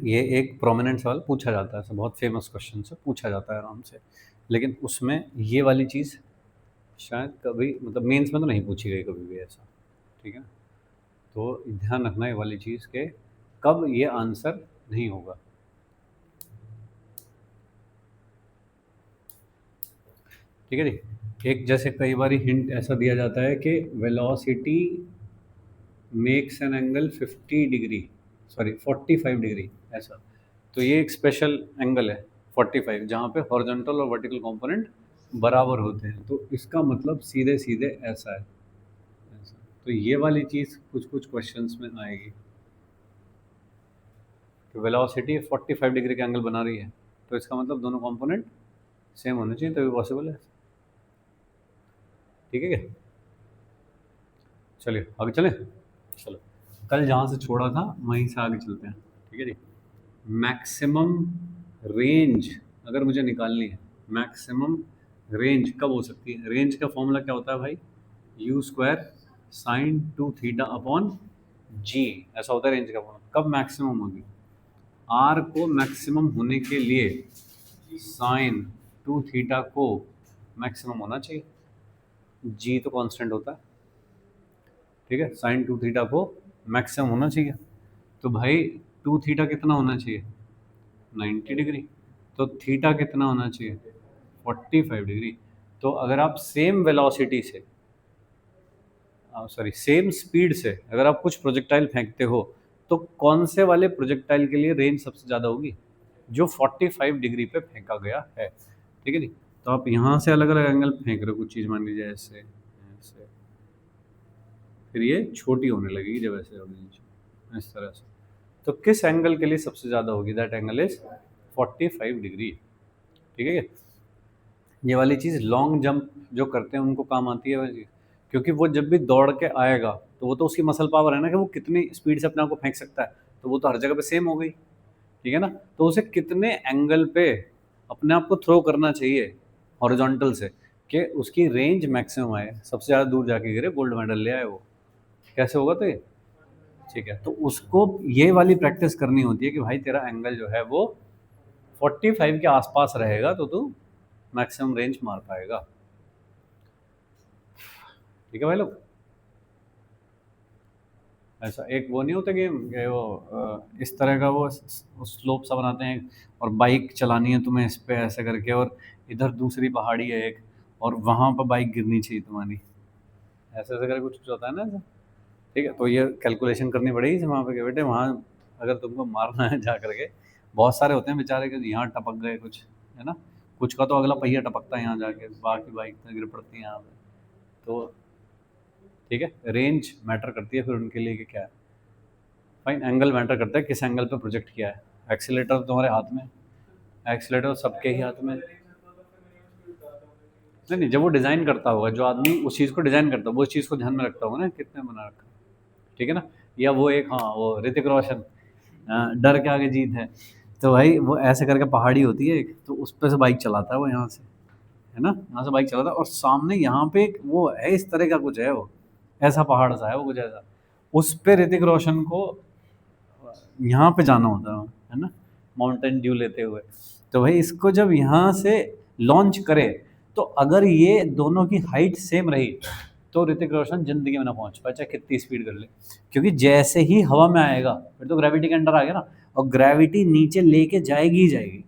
ये एक प्रोमिनेंट सवाल पूछा जाता है, ऐसा बहुत फेमस क्वेश्चन से पूछा जाता है आराम से, लेकिन उसमें ये वाली चीज़ शायद कभी मतलब मेंस में तो नहीं पूछी गई कभी भी ऐसा। ठीक है, तो ध्यान रखना ये वाली चीज़ के कब ये आंसर नहीं होगा। ठीक है जी। एक जैसे कई बार हिंट ऐसा दिया जाता है कि velocity makes an angle 50 degree, sorry 45 degree, ऐसा। तो ये एक स्पेशल एंगल है 45, जहाँ पे हॉरिजॉन्टल और वर्टिकल कंपोनेंट बराबर होते हैं, तो इसका मतलब सीधे सीधे ऐसा है, ऐसा। तो ये वाली चीज़ कुछ कुछ क्वेश्चंस में आएगी कि वेलोसिटी 45 डिग्री का एंगल बना रही है, तो इसका मतलब दोनों कंपोनेंट सेम होने चाहिए तभी पॉसिबल है। ठीक है क्या? चलिए आगे चलें। चलो, कल जहाँ से छोड़ा था वहीं से आगे चलते हैं। ठीक है जी। मैक्सिमम रेंज अगर मुझे निकालनी है, मैक्सिमम रेंज कब हो सकती है? रेंज का फॉर्मूला क्या होता है भाई? U square sine 2 theta upon g, ऐसा होता है रेंज का फॉर्मूला। कब मैक्सिमम होगी? आर को मैक्सिमम होने के लिए साइन 2 थीटा को मैक्सिमम होना चाहिए, जी तो कांस्टेंट होता है। ठीक है, साइन 2 थीटा को मैक्सिमम होना चाहिए, तो भाई 2 थीटा कितना होना चाहिए? 90 डिग्री। तो थीटा कितना होना चाहिए? 45 डिग्री। तो अगर आप सेम वेलोसिटी से, सॉरी सेम स्पीड से अगर आप कुछ प्रोजेक्टाइल फेंकते हो, तो कौन से वाले प्रोजेक्टाइल के लिए रेंज सबसे ज़्यादा होगी? जो 45 डिग्री पे फेंका गया है। ठीक है जी। तो आप यहाँ से अलग अलग एंगल फेंक रहे हो कुछ चीज़, मान लीजिए ऐसे ऐसे, फिर ये छोटी होने लगेगी जब ऐसे होगी नीचे, इस तरह से। तो किस एंगल के लिए सबसे ज़्यादा होगी? That angle is 45 degree. ठीक है क्या? ये वाली चीज़ लॉन्ग जंप जो करते हैं उनको काम आती है वाली चीज़, क्योंकि वो जब भी दौड़ के आएगा तो वो तो उसकी मसल पावर है ना कि वो कितनी स्पीड से अपने आप को फेंक सकता है, तो वो तो हर जगह पे सेम हो गई। ठीक है ना? तो उसे कितने एंगल पे अपने आप को थ्रो करना चाहिए हॉरिजॉन्टल से कि उसकी रेंज मैक्सिमम आए, सबसे ज़्यादा दूर जाके गिरे, गोल्ड मेडल ले आए वो। कैसे होगा? तो ये ठीक है, तो उसको ये वाली प्रैक्टिस करनी होती है कि भाई तेरा एंगल जो है वो 45 के आसपास रहेगा तो तू मैक्सिमम रेंज मार पाएगा। ठीक है भाई लोग। ऐसा एक वो नहीं होता गेम कि वो इस तरह का वो स्लोप सा बनाते हैं और बाइक चलानी है तुम्हें इस पे ऐसे करके, और इधर दूसरी पहाड़ी है एक, और वहां पर बाइक गिरनी चाहिए तुम्हारी, ऐसे ऐसे करके कुछ कुछ होता है ना ऐसा। ठीक है, तो ये कैलकुलेशन करनी पड़ेगी वहाँ पे कि बेटे वहाँ अगर तुमको मारना है जा करके, बहुत सारे होते हैं बेचारे के यहाँ टपक गए कुछ, है ना, कुछ का तो अगला पहिया टपकता है यहाँ जाके, बाकी बाइक तो गिर पड़ती है यहाँ पे। तो ठीक है, रेंज मैटर करती है फिर उनके लिए कि क्या है। फाइन, एंगल मैटर करता है किस एंगल पे प्रोजेक्ट किया है। एक्सीलेटर तुम्हारे हाथ में, एक्सीलेटर सबके ही हाथ में। नहीं नहीं, जब वो डिज़ाइन करता होगा, जो आदमी उस चीज़ को डिज़ाइन करता होगा वो उस चीज़ को ध्यान में रखता होगा ना कितने बना रखा है। ठीक है ना? या वो एक, हाँ वो ऋतिक रोशन, डर के आगे जीत है, तो भाई वो ऐसे करके पहाड़ी होती है एक, तो उस पे से बाइक चलाता है वो यहाँ से, है ना, यहाँ से बाइक चलाता है और सामने यहाँ पे एक वो है इस तरह का कुछ है, वो ऐसा पहाड़ सा है वो कुछ ऐसा, उस पे ऋतिक रोशन को यहाँ पे जाना होता है ना, माउंटेन ड्यू लेते हुए। तो भाई इसको जब यहाँ से लॉन्च करे, तो अगर ये दोनों की हाइट सेम रही तो ऋतिक रोशन जिंदगी में ना पहुंच पाए चाहे कितनी स्पीड कर ले, क्योंकि जैसे ही हवा में आएगा फिर तो ग्रेविटी के अंडर आ गया ना, और ग्रेविटी नीचे लेके जाएगी ही जाएगी।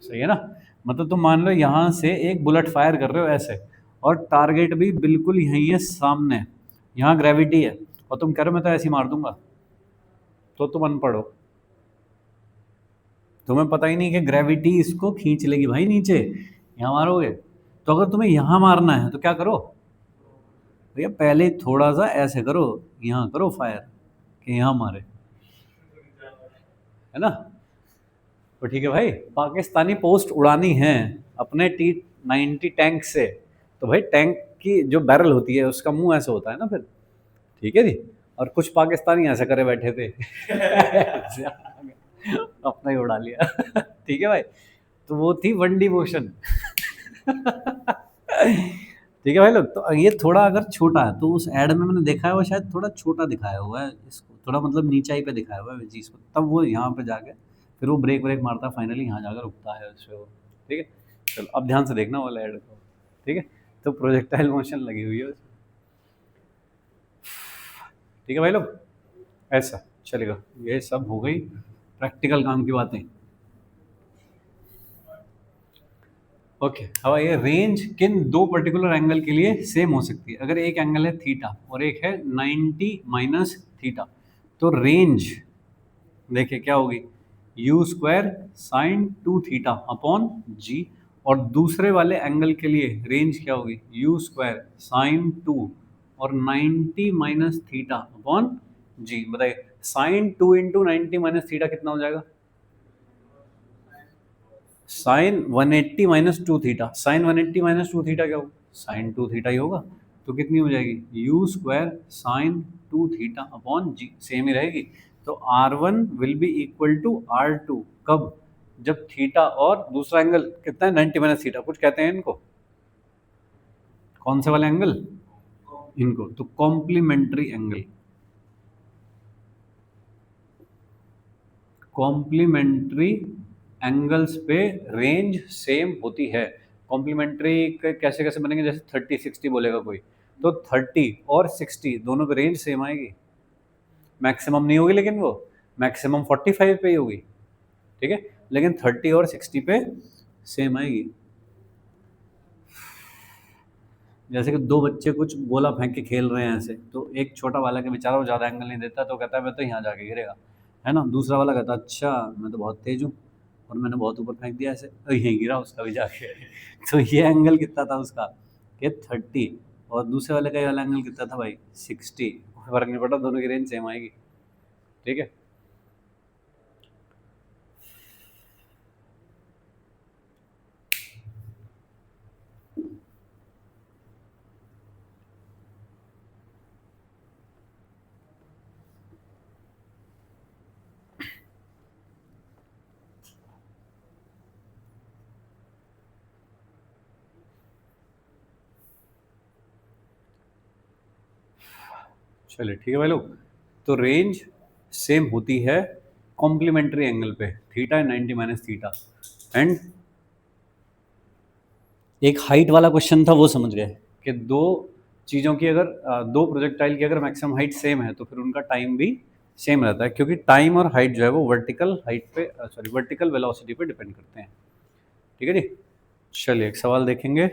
सही है ना? मतलब तुम मान लो यहाँ से एक बुलेट फायर कर रहे हो ऐसे, और टारगेट भी बिल्कुल यहीं है सामने, यहाँ ग्रेविटी है, और तुम कह रहे हो मैं तो ऐसे ही मार दूंगा, तो तुम अनपढ़ हो, तुम्हें पता ही नहीं कि ग्रेविटी इसको खींच लेगी भाई नीचे, यहाँ मारोगे। तो अगर तुम्हें यहाँ मारना है तो क्या करो भैया, पहले थोड़ा सा ऐसे करो, यहाँ करो फायर कि यहाँ मारे, है ना। तो ठीक है भाई, पाकिस्तानी पोस्ट उड़ानी है अपने T-90 टैंक से, तो भाई टैंक की जो बैरल होती है उसका मुंह ऐसे होता है ना फिर। ठीक है जी। और कुछ पाकिस्तानी ऐसे करे बैठे थे अपना ही उड़ा लिया ठीक है भाई, तो वो थी वन डी मोशन ठीक है भाई लोग, तो ये थोड़ा अगर छोटा है तो उस ऐड में मैंने देखा है वो शायद थोड़ा छोटा दिखाया हुआ है इसको, थोड़ा मतलब नीचाई पे दिखाया हुआ है चीज़ को, तब वो यहाँ पे जाके फिर वो ब्रेक ब्रेक मारता है, फाइनली यहाँ जाकर रुकता है उससे वो। ठीक है, चलो अब ध्यान से देखना वाला ऐड को। ठीक है, तो प्रोजेक्टाइल मोशन लगी हुई है उसमें। ठीक है भाई लोग, ऐसा चलेगा। ये सब हो गई प्रैक्टिकल काम की बातें। ओके, अब ये रेंज किन दो पर्टिकुलर एंगल के लिए सेम हो सकती है? अगर एक एंगल है थीटा और एक है 90 माइनस थीटा, तो रेंज देखिए क्या होगी, u square sine two theta upon g. और दूसरे वाले एंगल के लिए रेंज क्या होगी, यू स्क्वायर साइन टू और 90 माइनस थीटा अपॉन जी। बताइए, sine two into 90 minus theta कितना हो जाएगा? Sine 180 minus two theta, sine 180 minus two theta क्या होगा? साइन टू थीटा ही होगा। तो कितनी हो जाएगी, u square sine two theta upon g, same ही रहेगी। तो R one will be equal to R two, कब? जब थीटा और दूसरा एंगल कितना है, 90 माइनस थीटा, कुछ कहते हैं इनको, कौन से वाले एंगल? इनको तो कॉम्प्लीमेंट्री एंगल, कॉम्प्लीमेंट्री एंगल्स पे रेंज सेम होती है। कॉम्प्लीमेंट्री कैसे कैसे बनेंगे, जैसे 30 60 बोलेगा कोई, तो 30 और 60 दोनों पे रेंज सेम आएगी। मैक्सिमम नहीं होगी लेकिन वो मैक्सिमम 45 पे ही होगी। ठीक है, लेकिन 30 और 60 पे सेम आएगी। जैसे कि दो बच्चे कुछ गोला फेंक के खेल रहे हैं ऐसे, तो एक छोटा वाला के बेचारा वो ज़्यादा एंगल नहीं देता, तो कहता है मैं तो यहाँ जाके गिरेगा, है ना। दूसरा वाला कहता है अच्छा मैं तो बहुत तेज हूँ और मैंने बहुत ऊपर फेंक दिया ऐसे, तो यहीं गिरा उसका भी जाके। तो ये एंगल कितना था उसका, कि 30, और दूसरे वाले का ये वाला एंगल कितना था भाई, 60। फर्क नहीं पड़ा, दोनों की रेंज सेम आएगी। ठीक है, चलिए ठीक है भाई लोग, तो रेंज सेम होती है कॉम्प्लीमेंट्री एंगल पे, theta and 90 minus theta. And एक हाइट वाला क्वेश्चन था वो समझ गए, कि दो चीज़ों की अगर दो प्रोजेक्टाइल की अगर मैक्सिमम हाइट सेम है तो फिर उनका टाइम भी सेम रहता है, क्योंकि टाइम और हाइट जो है वो वर्टिकल हाइट पे सॉरी वर्टिकल वेलोसिटी पे डिपेंड करते हैं। ठीक है जी, चलिए एक सवाल देखेंगे।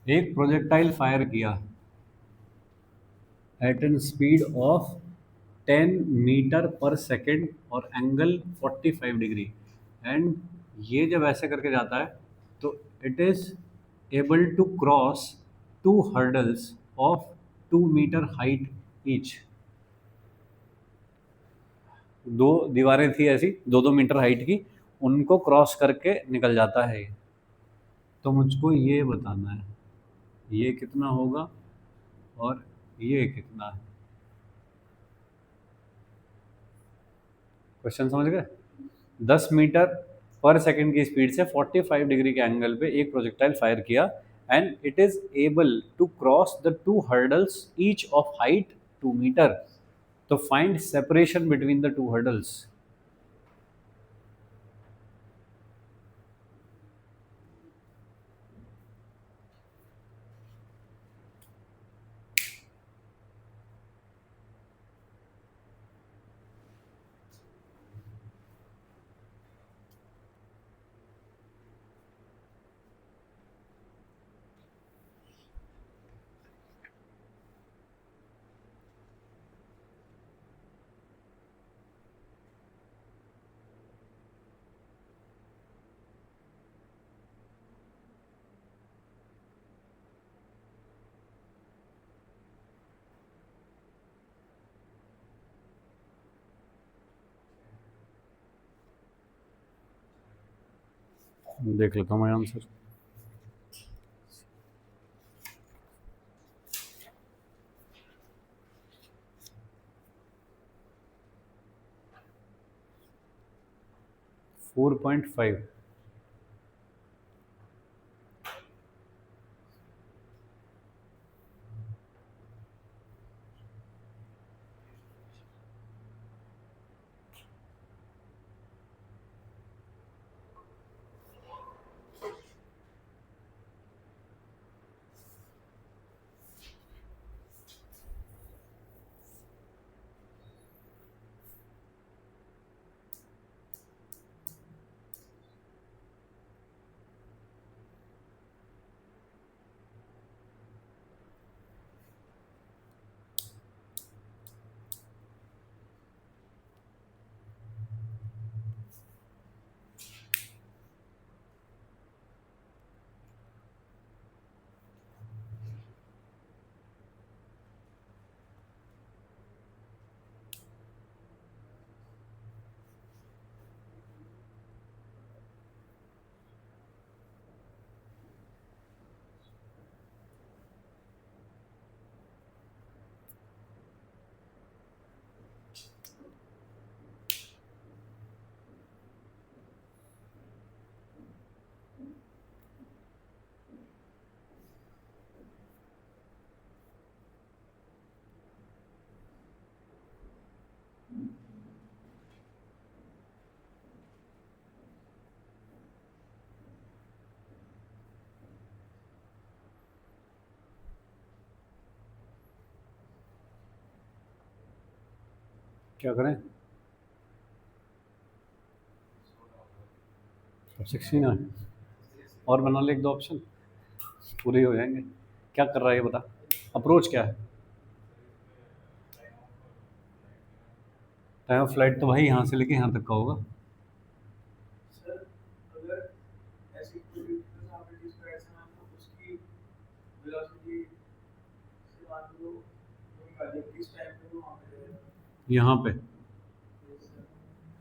एक प्रोजेक्टाइल फायर किया at an speed of 10 metre पर सेकेंड और एंगल 45 डिग्री, एंड ये जब ऐसे करके जाता है तो it is able to cross two hurdles of 2 metre height each. दो दीवारें थी ऐसी 2 2 मीटर हाइट की, उनको क्रॉस करके निकल जाता है ये। तो मुझको ये बताना है ये कितना होगा और ये कितना है। क्वेश्चन समझ गए? 10 मीटर पर सेकंड की स्पीड से 45 डिग्री के एंगल पे एक प्रोजेक्टाइल फायर किया, and it is able to cross the two hurdles each of height 2 metre. तो find separation between the two hurdles. देख लेता हूँ मैं आंसर। फोर पॉइंट फाइव क्या करें? अब 16 है, और बना ले एक दो ऑप्शन, पूरे ही हो जाएंगे। क्या कर रहा है ये बता, अप्रोच क्या है? टाइम ऑफ फ्लाइट तो भाई यहाँ से लेके यहाँ तक का होगा। यहाँ पे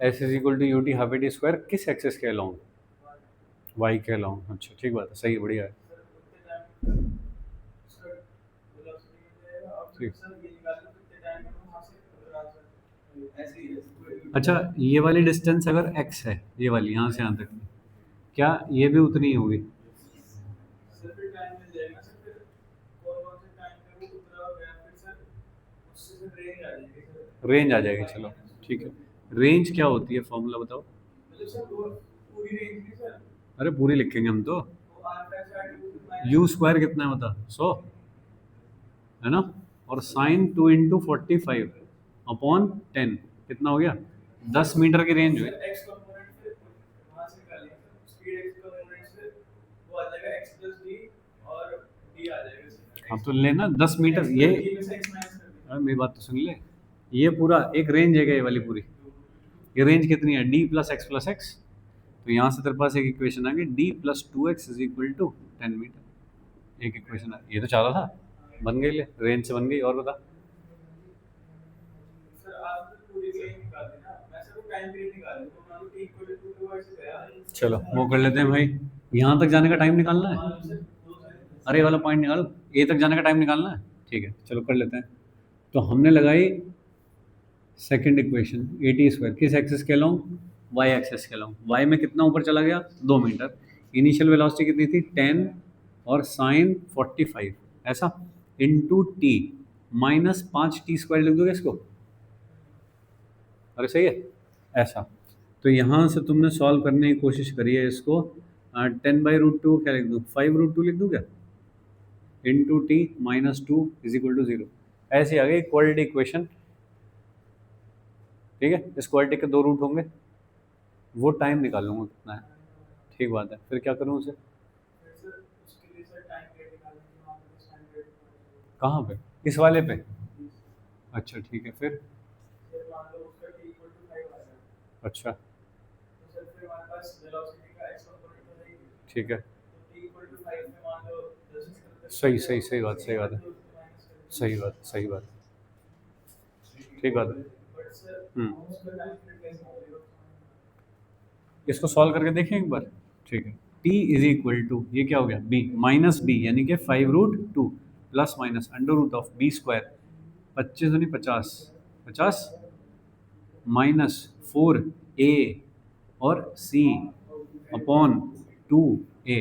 s is equal to u t half a t square किस एक्सेस के अलाउंग? वाई के अलाउंग। अच्छा ठीक बात है, सही है, बढ़िया है। ठीक। अच्छा ये वाली डिस्टेंस अगर x है, ये वाली यहाँ से यहाँ तक, क्या ये भी उतनी ही होगी? रेंज आ जाएगी, चलो ठीक है। रेंज क्या होती है, फॉर्मूला बताओ। अरे पूरी लिखेंगे हम तो। यू स्क्वायर कितना है बता, 100 है ना, और साइन 2 × 45 अपॉन 10 कितना हो गया, 10 मीटर की रेंज हुई। हाँ तो लेना 10 मीटर ये, अरे मेरी बात तो सुन ले, ये पूरा एक रेंज है क्या, ये वाली पूरी, ये रेंज कितनी है, d plus x plus x. तो यहाँ से तेरे पास एक इक्वेशन आ गई, d plus 2x is equal to 10 metre. एक इक्वेशन, ये तो चाह रहा था, बन गई, ले रेंज से बन गई। और बता। चलो वो कर लेते हैं भाई, यहाँ तक जाने का टाइम निकालना है। अरे ये वाला पॉइंट निकालो, ए तक जाने का टाइम निकालना है, ठीक है चलो कर लेते हैं। तो हमने लगाई सेकंड इक्वेशन, ए टी स्क्वायर किस एक्सेस के अलोंग, वाई एक्सेस के अलोंग। वाई में कितना ऊपर चला गया, 2 मीटर। इनिशियल वेलोसिटी कितनी थी, 10 और साइन 45 ऐसा, इंटू टी माइनस 5t² लिख दोगे इसको। अरे सही है ऐसा। तो यहाँ से तुमने सॉल्व करने की कोशिश करी है इसको, 10/√2 क्या लिख दूँ, 5√2 लिख दूँ क्या, into t minus 2 is equal to 0। ऐसी आ गई क्वालिटी इक्वेशन। ठीक है, इस क्वालिटी के 2 रूट होंगे, वो टाइम निकाल लूँगा कितना है। ठीक बात है, फिर क्या करूँ उसे, कहाँ पे, इस वाले पे। अच्छा ठीक है, फिर अच्छा ठीक है, सही सही सही बात, सही बात है, सही बात, सही बात, ठीक बात है। इसको सॉल्व करके देखें एक बार। ठीक है, t इज इक्वल टू, ये क्या हो गया, b माइनस बी, यानी कि 5√2 plus minus under root of b square, 25 नहीं 50, 50 माइनस 4a और c अपॉन 2a,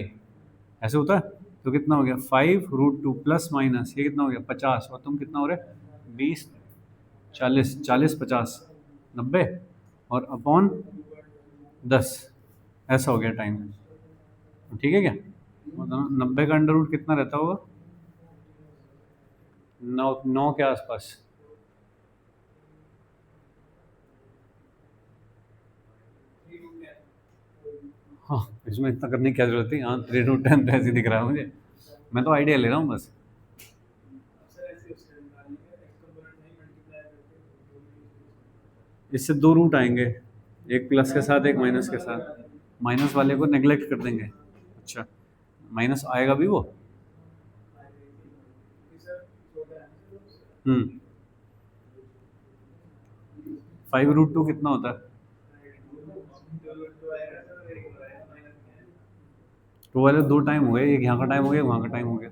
ऐसे होता है। तो कितना हो गया, 5√2 प्लस माइनस ये कितना हो गया 50, और तुम कितना हो रहे 20, 40, 40 50 90 और अपॉन 10, ऐसा हो गया टाइम। ठीक है क्या, 90 का अंडर रूट कितना रहता होगा, 9 के आसपास। हाँ इसमें इतना करने की क्या जरूरत है, यहाँ 3√10 तो ऐसे ही दिख रहा है मुझे, मैं तो आइडिया ले रहा हूँ बस। इससे 2 रूट आएंगे, एक प्लस के साथ एक माइनस के साथ, माइनस वाले को नेग्लेक्ट कर देंगे। अच्छा माइनस आएगा भी वो, 5√2 कितना होता है, तो वाले 2 टाइम हो गए, एक यहाँ का टाइम हो गया, वहाँ का टाइम हो गया,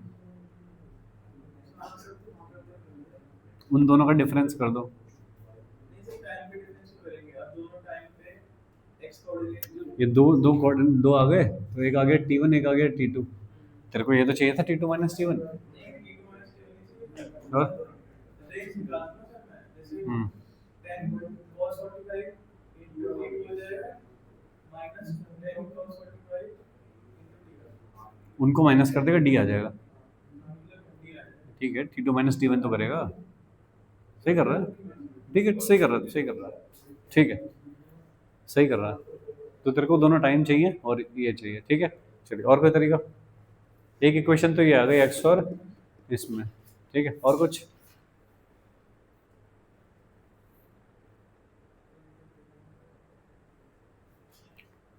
उन दोनों का डिफरेंस कर दो। ये दो आ गए, तो एक आ गया T1, एक आ गया T2। तेरे को ये तो चाहिए था T2 माइनस T1। और उनको माइनस कर देगा, डी आ जाएगा। ठीक है, T2 माइनस T1 तो करेगा, सही कर रहा है। ठीक है, सही कर रहा है, सही कर रहा है, ठीक है, सही कर रहा है। तो तेरे को दोनों टाइम चाहिए और ये चाहिए, ठीक है। चलिए और कोई तरीका, एक इक्वेशन तो ये आ गई एक्स और इसमें, ठीक है, और कुछ।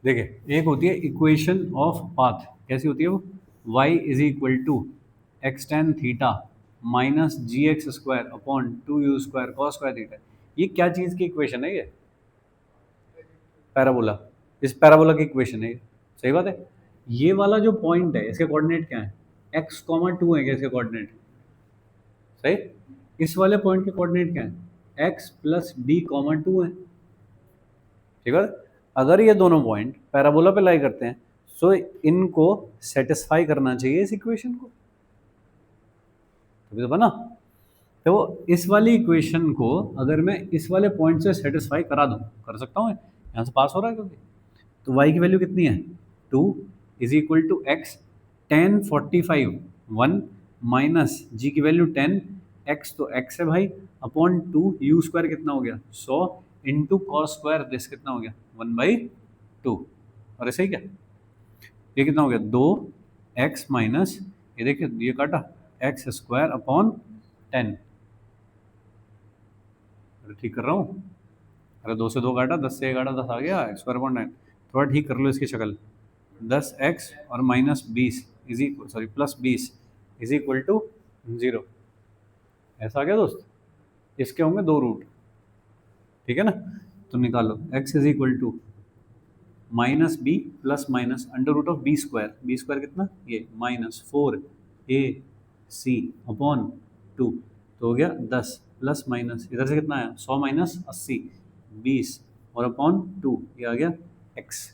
देखिए एक होती है इक्वेशन ऑफ पाथ, कैसी होती है वो, y is equal to x tan theta minus g x square upon two u square cos square theta. ये क्या चीज़ की इक्वेशन है ये, पैराबोला, इस पैराबोला की इक्वेशन है ये, सही बात है। ये वाला जो पॉइंट है इसके कोऑर्डिनेट क्या है, एक्स कॉमा टू है क्या इसके कोऑर्डिनेट, सही। इस वाले पॉइंट के कोऑर्डिनेट क्या है, x plus D comma two है, ठीक है। अगर ये दोनों पॉइंट पैराबोला पे लाई करते हैं सो इनको सेटिस्फाई करना चाहिए इस इक्वेशन को, तभी तो बना। तो इस वाली इक्वेशन को अगर मैं इस वाले पॉइंट से सेटिस्फाई करा दूं, कर सकता हूँ, यहाँ से पास हो रहा है क्योंकि, तो y की वैल्यू कितनी है, two is equal to x tan forty five one minus g की वैल्यू टेन, एक्स तो एक्स है भाई, अपॉन टू यू स्क्वायर कितना हो गया 100 इंटू कॉस स्क्वायर दिस कितना हो गया 1/2। और ऐसे ही क्या, ये कितना हो गया दो एक्स माइनस, ये देखिए ये काटा एक्स स्क्वायर अपॉन 10। अरे ठीक कर रहा हूँ, अरे दो से दो काटा, 10 से एक काटा 10 आ गया, एक्स स्क्वायर अपॉन 9। थोड़ा ठीक कर लो इसकी शक्ल, 10x और minus 20 is equal, sorry plus 20 is equal to 0। ऐसा आ गया दोस्त, इसके होंगे दो रूट, ठीक है ना। तो निकालो x is equal to minus b plus minus under root of b square कितना, ये माइनस 4ac अपॉन 2, तो हो गया 10 प्लस माइनस इधर से कितना आया 100 माइनस 80 20 और अपॉन 2, ये आ गया x,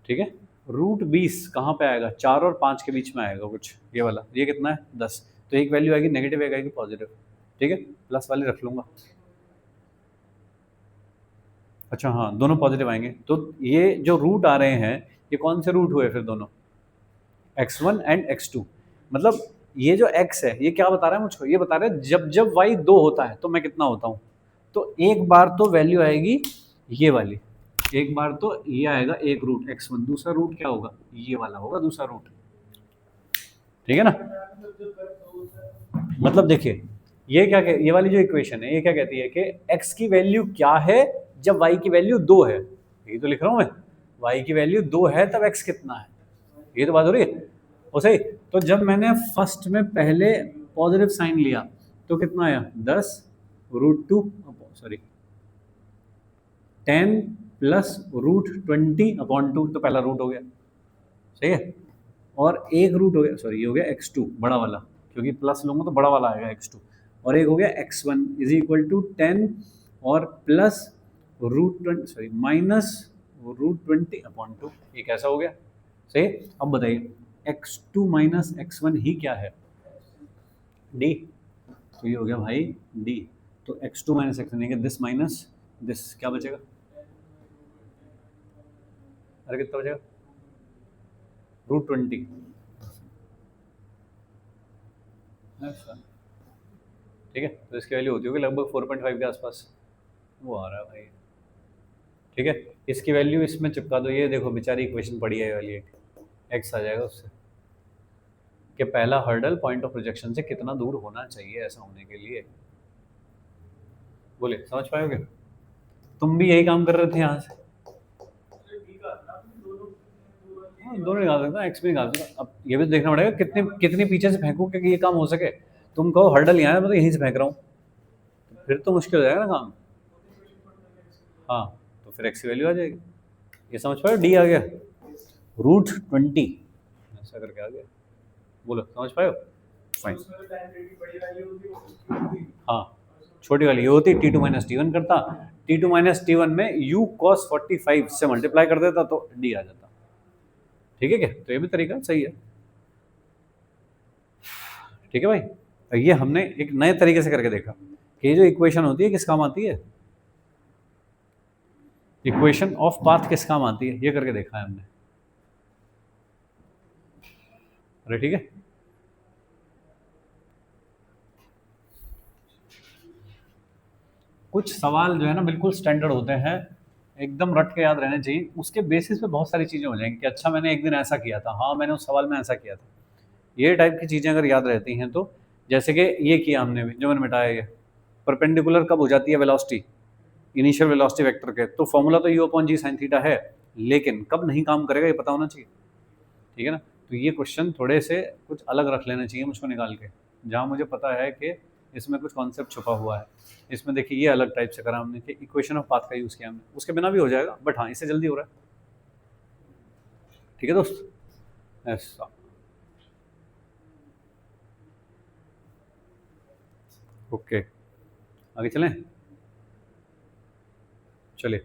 ठीक है। रूट 20 कहाँ पे आएगा, 4 और 5 के बीच में आएगा कुछ, ये वाला, ये कितना है 10, तो एक वैल्यू आएगी नेगेटिव, एक आएगी पॉजिटिव, ठीक है, प्लस वाले रख लूंगा। अच्छा हाँ, दोनों पॉजिटिव आएंगे, तो ये जो रूट आ रहे हैं ये कौन से रूट हुए फिर दोनों, x1 एंड x2। मतलब ये जो x है ये क्या बता रहा है मुझको, ये बता रहा है जब जब y 2 होता है तो मैं कितना होता हूँ। तो एक बार तो वैल्यू आएगी ये वाली, एक बार तो ये आएगा एक रूट x1, दूसरा रूट क्या होगा, ये वाला होगा दूसरा रूट, ठीक है ना। मतलब देखिए ये क्या ये वाली जो इक्वेशन है ये क्या कहती है कि x की वैल्यू क्या है जब y की वैल्यू 2 है, ये तो लिख रहा हूं मैं, y की वैल्यू 2 है तब x कितना है, ये तो बात हो रही है। और सही, तो जब मैंने फर्स्ट में पहले पॉजिटिव साइन लिया तो कितना आया 10 root two, sorry 10 plus root 20 upon 2, तो पहला रूट हो गया, सही है। और एक रूट हो गया, सॉरी ये हो गया x2 बड़ा वाला, क्योंकि प्लस लूंगा तो बड़ा वाला आएगा x2, और एक हो गया x1 इज इक्वल टू 10 और plus root 20, sorry minus root 20 upon 2, ये कैसा हो गया, सही। अब बताइए x2 माइनस x1 ही क्या है, d, तो ये हो गया भाई d। तो x2 minus x1 this minus this क्या बचेगा, अरे कितना बचेगा रूट 20, ठीक है। तो इसकी वैल्यू होती होगी लगभग 4.5 के आसपास, वो आ रहा है भाई, ठीक है। इसकी वैल्यू इसमें चिपका दो, ये देखो बेचारी इक्वेशन पड़ी है ये वाली, एक एक्स आ जाएगा उससे, कि पहला हर्डल पॉइंट ऑफ प्रोजेक्शन से कितना दूर होना चाहिए ऐसा होने के लिए, बोले समझ पाओगे। तुम भी यही काम कर रहे थे यहाँ से, हाँ दोनों निकाल सकता एक्स भी निकाल सकता। अब ये भी देखना पड़ेगा कितने कितने पीछे से फेंकू कि ये काम हो सके। तुम कहो हर्डल यहाँ है मैं तो यहीं से फेंक रहा हूँ, तो फिर तो मुश्किल हो जाएगा ना काम। हाँ, तो फिर एक्स की वैल्यू आ जाएगी, ये समझ पाए, डी आ गया रूट 20, ऐसा करके आ गया, बोलो समझ पाए, फाइन। हाँ, छोटी वाली ये होती t two minus t one करता, t two minus t one में यू कॉस 45 से मल्टीप्लाई कर देता तो डी आ जाता, ठीक है क्या। तो ये भी तरीका सही है, ठीक है भाई। तो ये हमने एक नए तरीके से करके देखा कि ये जो इक्वेशन होती है किस काम आती है, इक्वेशन ऑफ पाथ किस काम आती है, ये करके देखा है हमने, अरे ठीक है। कुछ सवाल जो है ना बिल्कुल स्टैंडर्ड होते हैं, एकदम रट के याद रहने चाहिए, उसके बेसिस पे बहुत सारी चीज़ें हो जाएंगी कि अच्छा मैंने एक दिन ऐसा किया था, हाँ मैंने उस सवाल में ऐसा किया था। ये टाइप की चीज़ें अगर याद रहती हैं तो, जैसे कि ये किया हमने भी जो मैंने मिटाया, ये परपेंडिकुलर कब हो जाती है वेलोसिटी इनिशियल वेलोसिटी वेक्टर के, तो फॉर्मूला तो u upon g sine theta है, लेकिन कब नहीं काम करेगा ये पता होना चाहिए, ठीक है ना। तो ये क्वेश्चन थोड़े से कुछ अलग रख लेना चाहिए मुझको निकाल के, जहाँ मुझे पता है कि इसमें कुछ कॉन्सेप्ट छुपा हुआ है। इसमें देखिए ये अलग टाइप से करा हमने कि इक्वेशन ऑफ पाथ का यूज़ किया हमने, उसके बिना भी हो जाएगा बट हाँ इससे जल्दी हो रहा है, ठीक है दोस्त। ऐसा ओके, आगे चलें। चलिए,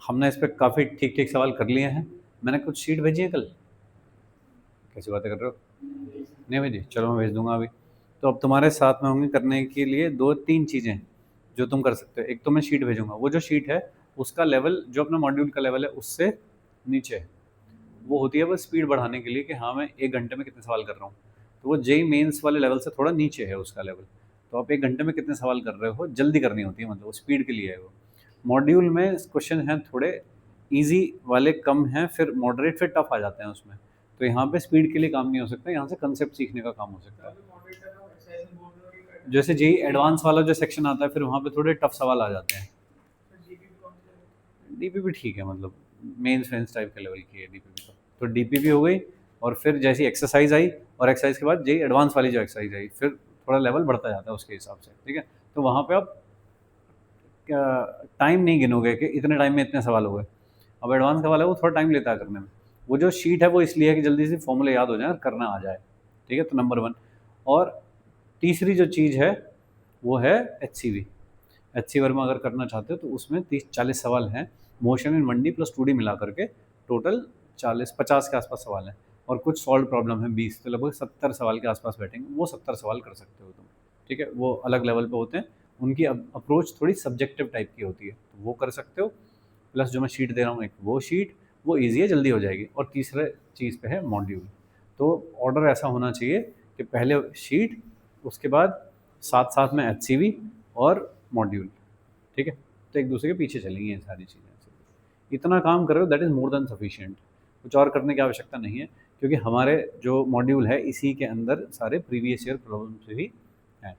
हमने इस पर काफ़ी ठीक ठीक सवाल कर लिए हैं। मैंने कुछ शीट भेजी है कल, कैसी बातें कर रहे हो, नहीं भेजी, चलो मैं भेज दूंगा अभी। तो अब तुम्हारे साथ में होंगी करने के लिए दो तीन चीज़ें जो तुम कर सकते हो। एक तो मैं शीट भेजूंगा, वो जो शीट है उसका लेवल जो अपना मॉड्यूल का लेवल है उससे नीचे है, वो होती है बस स्पीड बढ़ाने के लिए कि हाँ मैं एक घंटे में कितने सवाल कर रहा हूँ, तो वो जेई मेंस वाले लेवल से थोड़ा नीचे है उसका लेवल। तो आप एक घंटे में कितने सवाल कर रहे हो, जल्दी करनी होती है, मतलब वो स्पीड के लिए है वो। मॉड्यूल में क्वेश्चन हैं थोड़े इजी वाले कम हैं, फिर मॉडरेट फिर टफ आ जाते हैं उसमें, तो यहाँ पे स्पीड के लिए काम नहीं हो सकता, यहाँ से कंसेप्ट सीखने का काम हो सकता है। जैसे जेई एडवांस वाला जो सेक्शन आता है फिर वहाँ पे थोड़े टफ सवाल आ जाते हैं। डीपीपी ठीक है, मतलब मेंस वेंस टाइप के लेवल की है डीपीपी तो डीपीपी हो गई, और फिर जैसी एक्सरसाइज आई, और एक्सरसाइज के बाद जेई एडवांस वाली जो एक्सरसाइज आई फिर थोड़ा लेवल बढ़ता जाता है उसके हिसाब से, ठीक है। तो वहाँ पे आप टाइम नहीं गिनोगे कि इतने टाइम में इतने सवाल हो गए। अब एडवांस का वाला है वो थोड़ा टाइम लेता है करने में। वो जो शीट है वो इसलिए है कि जल्दी से फॉर्मूले याद हो जाए और करना आ जाए, ठीक है। तो नंबर वन। और तीसरी जो चीज़ है वो है H C V. H C Verma अगर करना चाहते हो तो उसमें 30-40 सवाल हैं, motion in 1D plus 2D मिला करके टोटल 40-50 के आसपास सवाल हैं, और कुछ सॉल्व प्रॉब्लम है 20, तो लगभग 70 सवाल के आसपास बैठेंगे, वो 70 सवाल कर सकते हो तुम, ठीक है। वो अलग लेवल पे होते हैं, उनकी अप्रोच थोड़ी सब्जेक्टिव टाइप की होती है, तो वो कर सकते हो। प्लस जो मैं शीट दे रहा हूँ एक, वो शीट वो ईजी है, जल्दी हो जाएगी। और तीसरे चीज़ पे है मॉड्यूल, तो ऑर्डर ऐसा होना चाहिए कि पहले शीट, उसके बाद साथ साथ में एच और मॉड्यूल, ठीक है। तो एक दूसरे के पीछे चलेंगी ये सारी चीज़ें। इतना काम कर रहे हो that is more than sufficient, कुछ और करने की आवश्यकता नहीं है, क्योंकि हमारे जो मॉड्यूल है इसी के अंदर सारे प्रीवियस ईयर प्रॉब्लम्स भी हैं।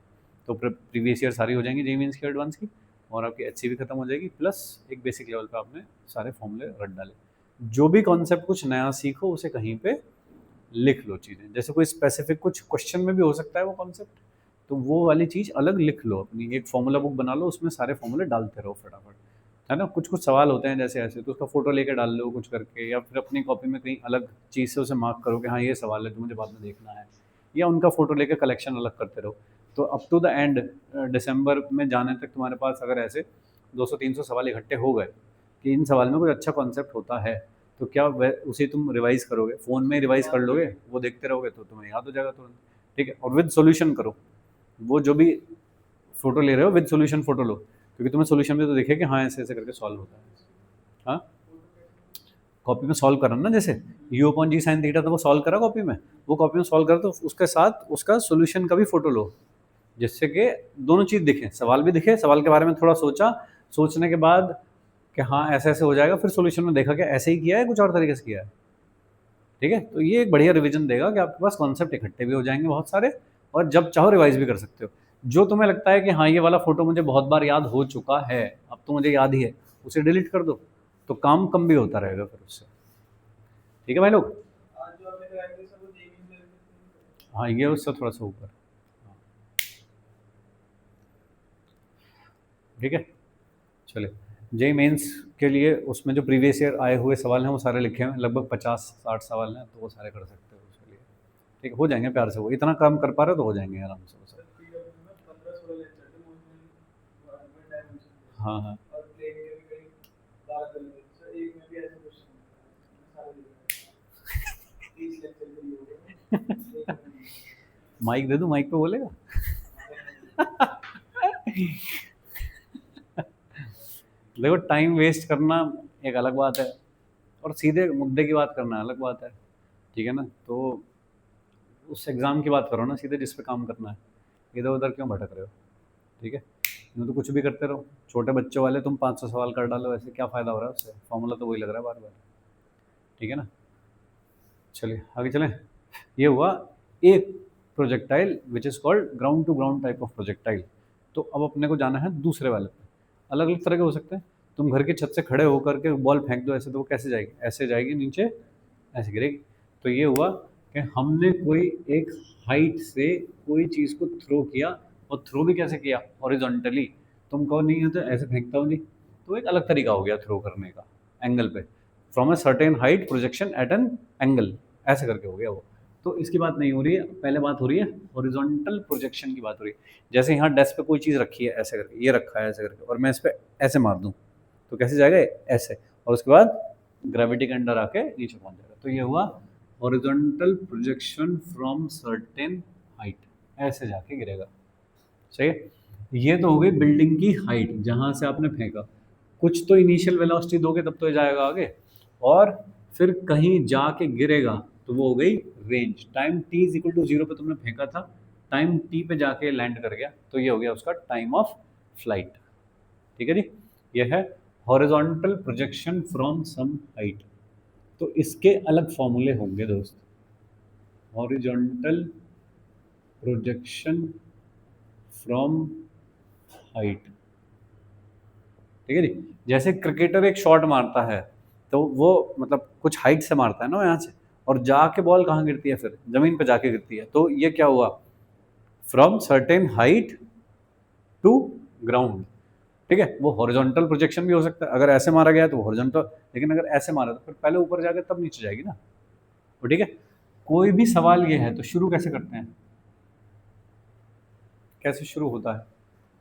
तो प्रीवियस ईयर सारी हो जाएंगी जेई मेंस की एडवांस की, और आपकी एच खत्म हो जाएगी, प्लस एक बेसिक लेवल पे आपने सारे फॉर्मूले रट डाले। जो भी कॉन्सेप्ट कुछ नया सीखो उसे कहीं पे लिख लो चीज़ें, जैसे कोई स्पेसिफिक कुछ क्वेश्चन में भी हो सकता है वो कॉन्सेप्ट, तो वो वाली चीज़ अलग लिख लो, अपनी एक फॉर्मूला बुक बना लो, उसमें सारे फॉर्मूले डालते रहो फटाफट, है ना। कुछ कुछ सवाल होते हैं जैसे ऐसे, तो उसका फोटो लेके डाल लो कुछ करके, या फिर अपनी कॉपी में कहीं अलग चीज़ से उसे मार्क करो कि हाँ ये सवाल है जो मुझे बाद में देखना है, या उनका फोटो लेके कलेक्शन अलग करते रहो। तो अप टू द एंड दिसंबर में जाने तक तुम्हारे पास अगर ऐसे 200-300 सवाल इकट्ठे हो गए कि इन सवाल में कोई अच्छा कॉन्सेप्ट होता है, तो क्या उसे तुम रिवाइज करोगे, फ़ोन में रिवाइज कर लोगे, वो देखते रहोगे तो तुम्हें याद हो जाएगा तुरंत, ठीक है। और विद सॉल्यूशन करो, वो जो भी फोटो ले रहे हो विद सॉल्यूशन फोटो लो, क्योंकि तुम्हें सॉल्यूशन में तो दिखे कि हाँ ऐसे ऐसे करके सॉल्व होता है। हाँ, कॉपी में सॉल्व करा ना, जैसे u upon g sine theta, तो वो सॉल्व करा कॉपी में, वो कॉपी में सॉल्व करा तो उसके साथ उसका सॉल्यूशन का भी फोटो लो, जिससे कि दोनों चीज़ दिखे, सवाल भी दिखे, सवाल के बारे में थोड़ा सोचा, सोचने के बाद कि हाँ ऐसे ऐसे हो जाएगा, फिर सॉल्यूशन में देखा कि ऐसे ही किया है कुछ और तरीके से किया है, ठीक है। तो ये एक बढ़िया रिवीजन देगा कि आपके पास कॉन्सेप्ट इकट्ठे भी हो जाएंगे बहुत सारे, और जब चाहो रिवाइज भी कर सकते हो। जो तुम्हें लगता है कि हाँ ये वाला फोटो मुझे बहुत बार याद हो चुका है, अब तो मुझे याद ही है, उसे डिलीट कर दो, तो काम कम भी होता रहेगा फिर उससे, ठीक है भाई लोग। हाँ ये उससे थोड़ा सा ऊपर, ठीक है। चलिए, जेई मेंस के लिए उसमें जो प्रीवियस ईयर आए हुए सवाल हैं वो सारे लिखे हैं, लगभग 50-60 सवाल हैं, तो वो सारे कर सकते हो उसके लिए, ठीक है। हो जाएंगे प्यार से, वो इतना काम कर पा रहे हो तो हो जाएंगे आराम से वो सब। हाँ हाँ, माइक दे दूं, माइक पे बोलेगा। देखो टाइम वेस्ट करना एक अलग बात है, और सीधे मुद्दे की बात करना अलग बात है, ठीक है ना। तो उस एग्ज़ाम की बात करो ना सीधे, जिस पे काम करना है, इधर उधर क्यों भटक रहे हो, ठीक है। यूँ तो कुछ भी करते रहो, छोटे बच्चों वाले तुम 500 सवाल कर डालो, ऐसे क्या फ़ायदा हो रहा है उससे, फॉर्मूला तो वही लग रहा है बार बार। ठीक है ना, चलिए आगे चलें। ये हुआ एक projectile which is called ground to ground type of projectile. तो अब अपने को जाना है दूसरे वाले पे। अलग अलग तरह के हो सकते हैं। तुम घर की छत से खड़े होकर के बॉल फेंक दो ऐसे, तो वो कैसे जाएगी, ऐसे जाएगी नीचे, ऐसे गिरेगी। तो ये हुआ कि हमने कोई एक हाइट से कोई चीज़ को थ्रो किया, और थ्रो भी कैसे किया, हॉरिजॉन्टली। तुम कहो नहीं है तो ऐसे फेंकता हूँ नहीं, तो एक अलग तरीका हो गया थ्रो करने का, एंगल पे, from a certain height projection at an angle, ऐसे करके हो गया वो। तो इसकी बात नहीं हो रही है, पहले बात हो रही है हॉरिजॉन्टल प्रोजेक्शन की बात हो रही है। जैसे यहाँ डेस्क पे कोई चीज़ रखी है ऐसे करके, ये रखा है ऐसे करके, और मैं इस पर ऐसे मार दूँ तो कैसे जाएगा, ऐसे, और उसके बाद ग्रेविटी के अंडर आके नीचे पहुंच जाएगा। तो ये हुआ horizontal projection from certain height, ऐसे जाके गिरेगा। सही है। ये तो हो गई बिल्डिंग की हाइट जहां से आपने फेंका। कुछ तो इनिशियल वेलोसिटी दोगे तब तो ये जाएगा आगे, और फिर कहीं जाके गिरेगा तो वो हो गई range. Time t is equal to 0 पे तुमने फेंका था, टाइम टी पे जाके लैंड कर गया, तो ये हो गया उसका टाइम ऑफ फ्लाइट। ठीक है जी, ये है horizontal projection from some height. तो इसके अलग फॉर्मूले होंगे दोस्त। हॉरिजॉन्टल प्रोजेक्शन फ्रॉम हाइट, ठीक है जी। जैसे क्रिकेटर एक शॉट मारता है, तो वो मतलब कुछ हाइट से मारता है ना यहाँ से, और जाके बॉल कहाँ गिरती है, फिर जमीन पे जाके गिरती है। तो ये क्या हुआ, from certain height to ground. ठीक है, वो हॉरिजॉन्टल प्रोजेक्शन भी हो सकता है, अगर ऐसे मारा गया तो वो हॉरिजॉन्टल, लेकिन अगर ऐसे मारा तो फिर पहले ऊपर जाके तब नीचे जाएगी ना। तो ठीक है, कोई भी सवाल ये है तो शुरू कैसे करते हैं, कैसे शुरू होता है।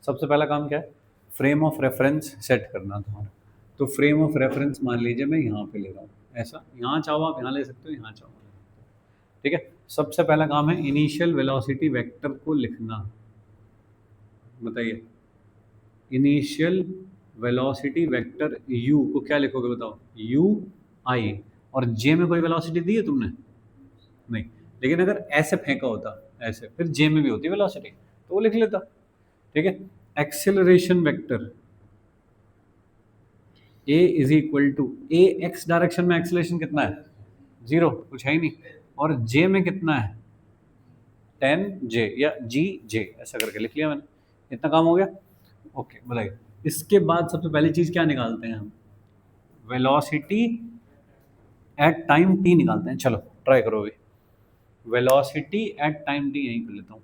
सबसे पहला काम क्या है, फ्रेम ऑफ रेफरेंस सेट करना था। तो फ्रेम ऑफ रेफरेंस मान लीजिए मैं यहाँ पे ले रहा हूँ, ऐसा, यहाँ चाहो आप यहाँ ले सकते हो, यहाँ चाहो। ठीक है, सबसे पहला काम है इनिशियल वेलोसिटी वेक्टर को लिखना। बताइए, इनिशियल वेलोसिटी वेक्टर u को क्या लिखोगे बताओ, u i। और j में कोई वेलोसिटी दी है तुमने, नहीं, लेकिन अगर ऐसे फेंका होता ऐसे, फिर j में भी होती वेलोसिटी, तो वो लिख लेता। ठीक है, acceleration vector a is equal to a, x direction में एक्सेलरेशन कितना है, 0, कुछ है ही नहीं, और j में कितना है 10j या gj, ऐसा करके लिख लिया मैंने। इतना काम हो गया। ओके, बताइए इसके बाद सबसे पहली चीज क्या निकालते हैं हम, वेलोसिटी एट टाइम t निकालते हैं। चलो ट्राई करो अभी, वेलोसिटी एट टाइम t यहीं कर लेता हूँ,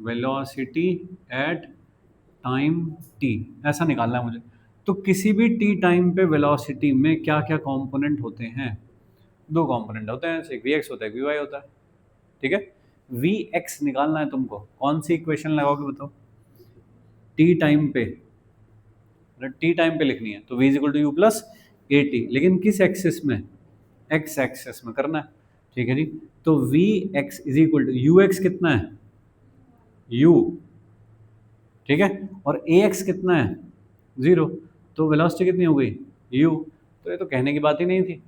वेलोसिटी एट टाइम t ऐसा निकालना है मुझे। तो किसी भी t टाइम पे वेलोसिटी में क्या क्या कंपोनेंट होते हैं, दो कंपोनेंट होते हैं, एक vx होता है, एक vy होता है। ठीक है, vx निकालना है तुमको, कौन सी इक्वेशन लगाओगे बताओ, t टाइम पे, टी टाइम पे लिखनी है तो v is equal to u plus a t, लेकिन किस एक्सिस में, x एक्सिस में करना है। ठीक है जी, तो v x is equal to u x कितना है, u, ठीक है, और ए एक्स कितना है 0, तो वेलोसिटी कितनी हो गई u। तो ये तो कहने की बात ही नहीं थी,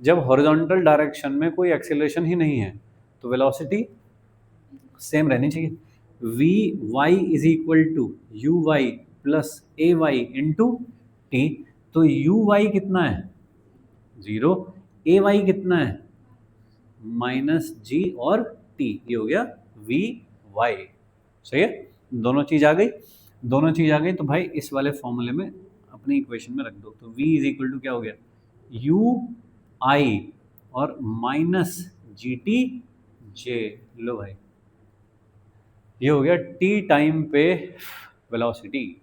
जब हॉरिजॉन्टल डायरेक्शन में कोई एक्सेलरेशन ही नहीं है तो वेलोसिटी सेम रहनी चाहिए। V y is equal to u y plus a y into t. तो यू वाई कितना है 0, ए वाई कितना है माइनस जी और टी, ये हो गया वी वाई। सही है, दोनों चीज आ गई, दोनों चीज आ गई। तो भाई इस वाले फॉर्मूले में अपनी इक्वेशन में रख दो। तो v इज इक्वल टू क्या हो गया, यू आई और माइनस जी टी जे। लो भाई, ये हो गया टी टाइम पे velocity,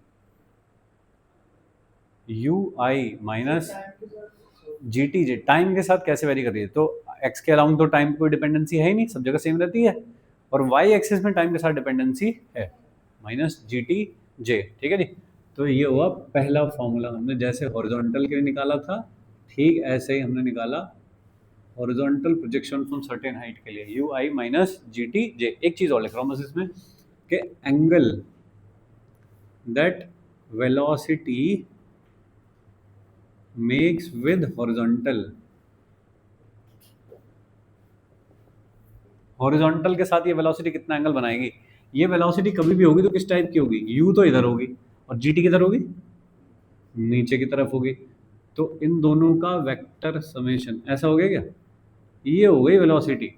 you i minus g t J. Time के साथ कैसे वेरी कर रही है, तो एक्स के अराउंड तो टाइम कोई डिपेंडेंसी है ही नहीं, सब जगह सेम रहती है, और वाई एक्सिस में टाइम के साथ डिपेंडेंसी है, माइनस जी टी जे। ठीक है जी, तो ये हुआ पहला फॉर्मूला, हमने जैसे हॉरिजॉन्टल के लिए निकाला था ठीक ऐसे ही हमने निकाला horizontal projection from certain height के लिए, u i minus g t j. एक चीज और लिख रहा हूँ बस इसमें, कि angle that velocity makes with horizontal, horizontal के साथ ये वेलोसिटी कितना एंगल बनाएगी, ये वेलोसिटी कभी भी होगी तो किस टाइप की होगी, यू तो इधर होगी और जीटी किधर होगी, नीचे की तरफ होगी। तो इन दोनों का वेक्टर समेशन ऐसा हो गया क्या, ये हो गई वेलोसिटी।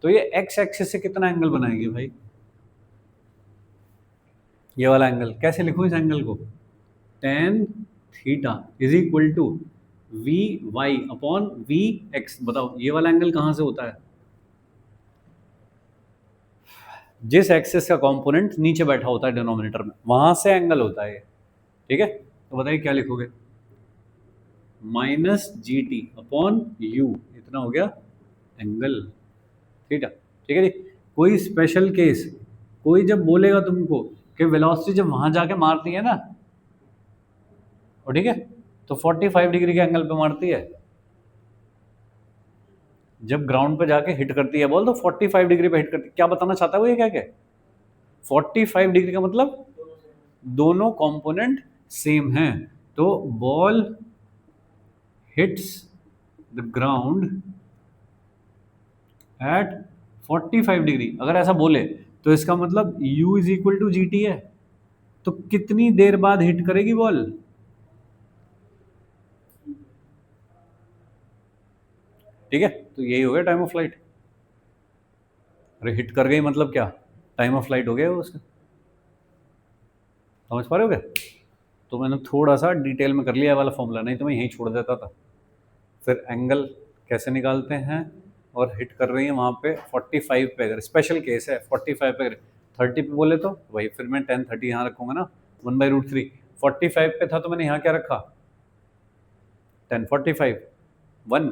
तो ये एक्स एक्सिस से कितना एंगल बनाएगी भाई, ये वाला एंगल। कैसे लिखूं इस एंगल को, tan theta is equal to v y upon v x. बताओ ये वाला एंगल कहां से होता है, जिस एक्सिस का कंपोनेंट नीचे बैठा होता है डिनोमिनेटर में, वहां से एंगल होता है ये। ठीक है, तो बताइए क्या लिखोगे, minus g t upon you, इतना हो गया एंगल थीटा। ठीक है जी। कोई स्पेशल केस, कोई जब बोलेगा तुमको कि वेलोसिटी जब वहां जाके मारती है ना, और ठीक है, तो 45 डिग्री के एंगल पे मारती है, जब ग्राउंड पे जाके हिट करती है बॉल तो 45 डिग्री पे हिट करती है। क्या बताना चाहता है वो, ये क्या क्या 45 डिग्री का मतलब दोनों कंपोनेंट सेम हैं। तो ball hits the ground at 45 degree, अगर ऐसा बोले तो इसका मतलब u is equal to g t है। तो कितनी देर बाद हिट करेगी बॉल, ठीक है, तो यही हो गया टाइम ऑफ फ्लाइट। अरे हिट कर गई मतलब क्या, टाइम ऑफ फ्लाइट हो गया वो उसका। समझ पा रहे हो क्या, तो मैंने थोड़ा सा डिटेल में कर लिया वाला फॉर्मूला, नहीं तो मैं यहीं छोड़ देता था। फिर एंगल कैसे निकालते हैं, और हिट कर रही है वहाँ पे 45 पे, अगर स्पेशल केस है 45 पे, अगर 30 पे बोले तो वही फिर मैं 10 30 यहाँ रखूंगा ना, 1/√3। 45 पे था तो मैंने यहाँ क्या रखा, 10 45 1,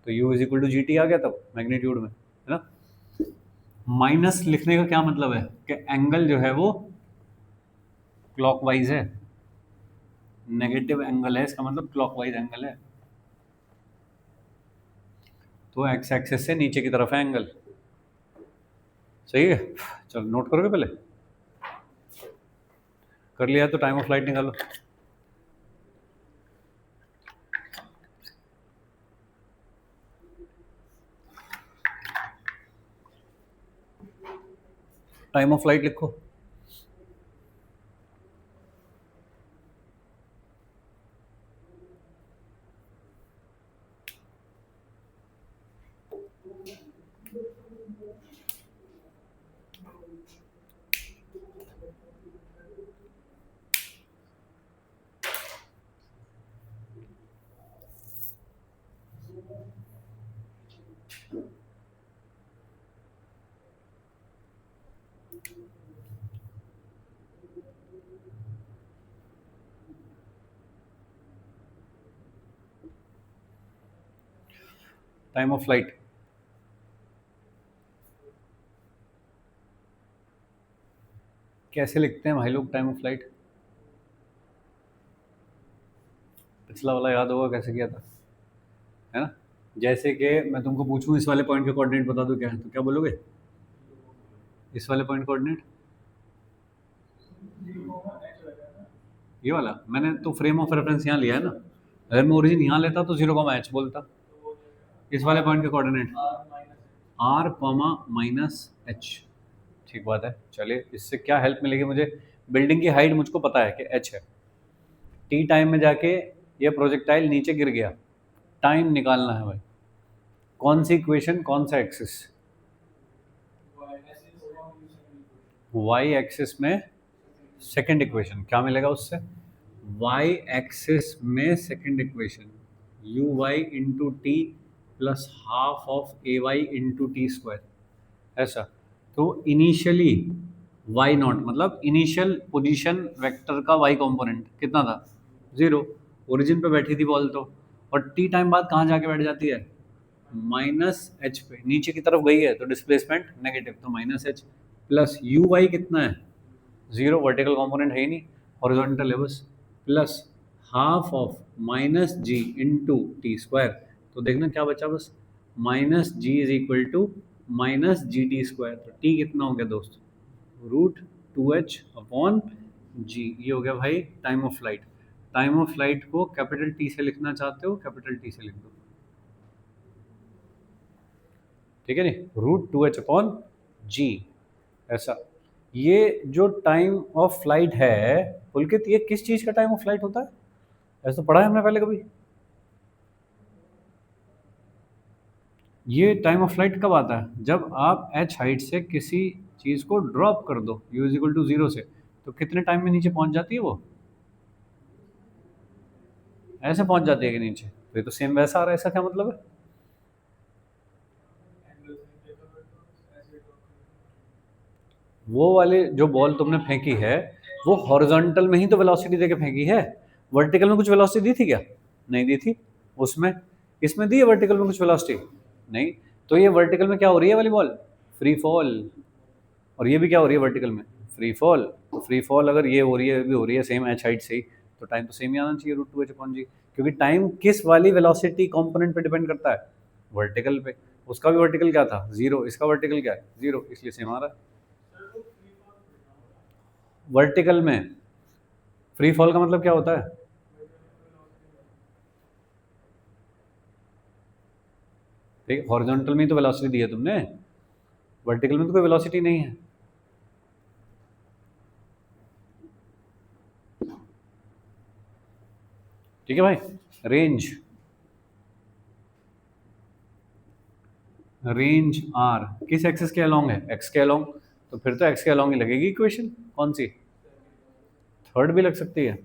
तो u is equal to g t आ गया तब मैग्नीट्यूड में, है ना। माइनस लिखने का क्या मतलब है कि एंगल जो है वो क्लॉकवाइज है, नेगेटिव एंगल है, इसका मतलब क्लॉकवाइज एंगल है। तो एक्स एक्सिस से नीचे की तरफ है एंगल, सही है। चलो नोट करोगे पहले, कर लिया तो टाइम ऑफ फ्लाइट निकालो। टाइम ऑफ फ्लाइट लिखो, टाइम ऑफ फ्लाइट कैसे लिखते हैं भाई लोग, टाइम ऑफ फ्लाइट पिछला वाला याद होगा कैसे किया था, है ना। जैसे कि मैं तुमको पूछूं इस वाले पॉइंट के कोऑर्डिनेट बता दो क्या है, तो क्या बोलोगे, इस वाले पॉइंट कोऑर्डिनेट, ये वाला मैंने तो फ्रेम ऑफ रेफरेंस यहाँ लिया है ना, अगर मैं ओरिजिन यहाँ लेता तो 0, बोलता। इस वाले पॉइंट के कोऑर्डिनेट r, -h, ठीक बात है। चलिए इससे क्या हेल्प मिलेगी मुझे, बिल्डिंग की हाइट मुझको पता है कि h है, टी टाइम में जाके ये प्रोजेक्टाइल नीचे गिर गया, टाइम निकालना है भाई। कौन सी इक्वेशन, कौन सा एक्सिस, वाई एक्सिस में सेकंड इक्वेशन, क्या मिलेगा उससे, वाई एक्सिस में second equation u y into t plus half of a y into t square, ऐसा। तो इनिशियली वाई नॉट मतलब इनिशियल पोजीशन वेक्टर का वाई कंपोनेंट कितना था, 0, ओरिजिन पे बैठी थी बॉल तो, और टी टाइम बाद कहाँ जाके बैठ जाती है, -h पे, नीचे की तरफ गई है तो डिस्प्लेसमेंट नेगेटिव, तो -h प्लस यू वाई कितना है, 0, वर्टिकल कंपोनेंट है ही नहीं, हॉरिजॉन्टल है बस, plus half of minus g into t square. तो देखना क्या बचा बस, minus g is equal to minus g t square. तो टी कितना हो गया दोस्त, √2h अपॉन जी, ये हो गया भाई time of flight. Time of flight को कैपिटल टी से लिखना चाहते हो, कैपिटल टी से लिख दो, ठीक है जी, √2h अपॉन जी, ऐसा। ये जो टाइम ऑफ फ्लाइट है पुलकित, ये किस चीज़ का टाइम ऑफ फ्लाइट होता है? ऐसा तो पढ़ा है हमने पहले कभी? ये टाइम ऑफ फ्लाइट कब आता है? जब आप एच हाइट से किसी चीज़ को ड्रॉप कर दो u is equal to zero से, तो कितने टाइम में नीचे पहुंच जाती है वो? ऐसे पहुंच जाती है कि नीचे? तो ये तो सेम वैसा आ रहा है, ऐसा क्या मतलब है? वो वाले जो बॉल तुमने फेंकी है वो हॉरिजॉन्टल में ही तो वेलोसिटी देके फेंकी है, वर्टिकल में कुछ वेलोसिटी दी थी क्या? नहीं दी थी। उसमें, इसमें दी है वर्टिकल में कुछ वेलोसिटी? नहीं। तो ये वर्टिकल में क्या हो रही है वाली बॉल? Free fall. और ये भी क्या हो रही है वर्टिकल में? Free fall. तो फ्री फॉल अगर ये हो रही है, भी हो रही है सेम एच हाइट से ही, तो टाइम तो सेम ही आना चाहिए, रूट टू एच अपॉन जी। क्योंकि टाइम किस वाली वेलोसिटी कंपोनेंट पे डिपेंड करता है? वर्टिकल पे। उसका भी वर्टिकल क्या था? जीरो। इसका वर्टिकल क्या है? जीरो, इसलिए सेम आ रहा है। वर्टिकल में फ्री फॉल का मतलब क्या होता है? ठीक, हॉरिजॉन्टल में ही तो वेलोसिटी दी है तुमने, वर्टिकल में तो कोई वेलोसिटी नहीं है। ठीक है भाई। रेंज, रेंज आर किस एक्सिस के अलोंग है? एक्स के अलोंग। तो फिर तो एक्स के अलोंग ही लगेगी इक्वेशन। कौन सी? थर्ड भी लग सकती है,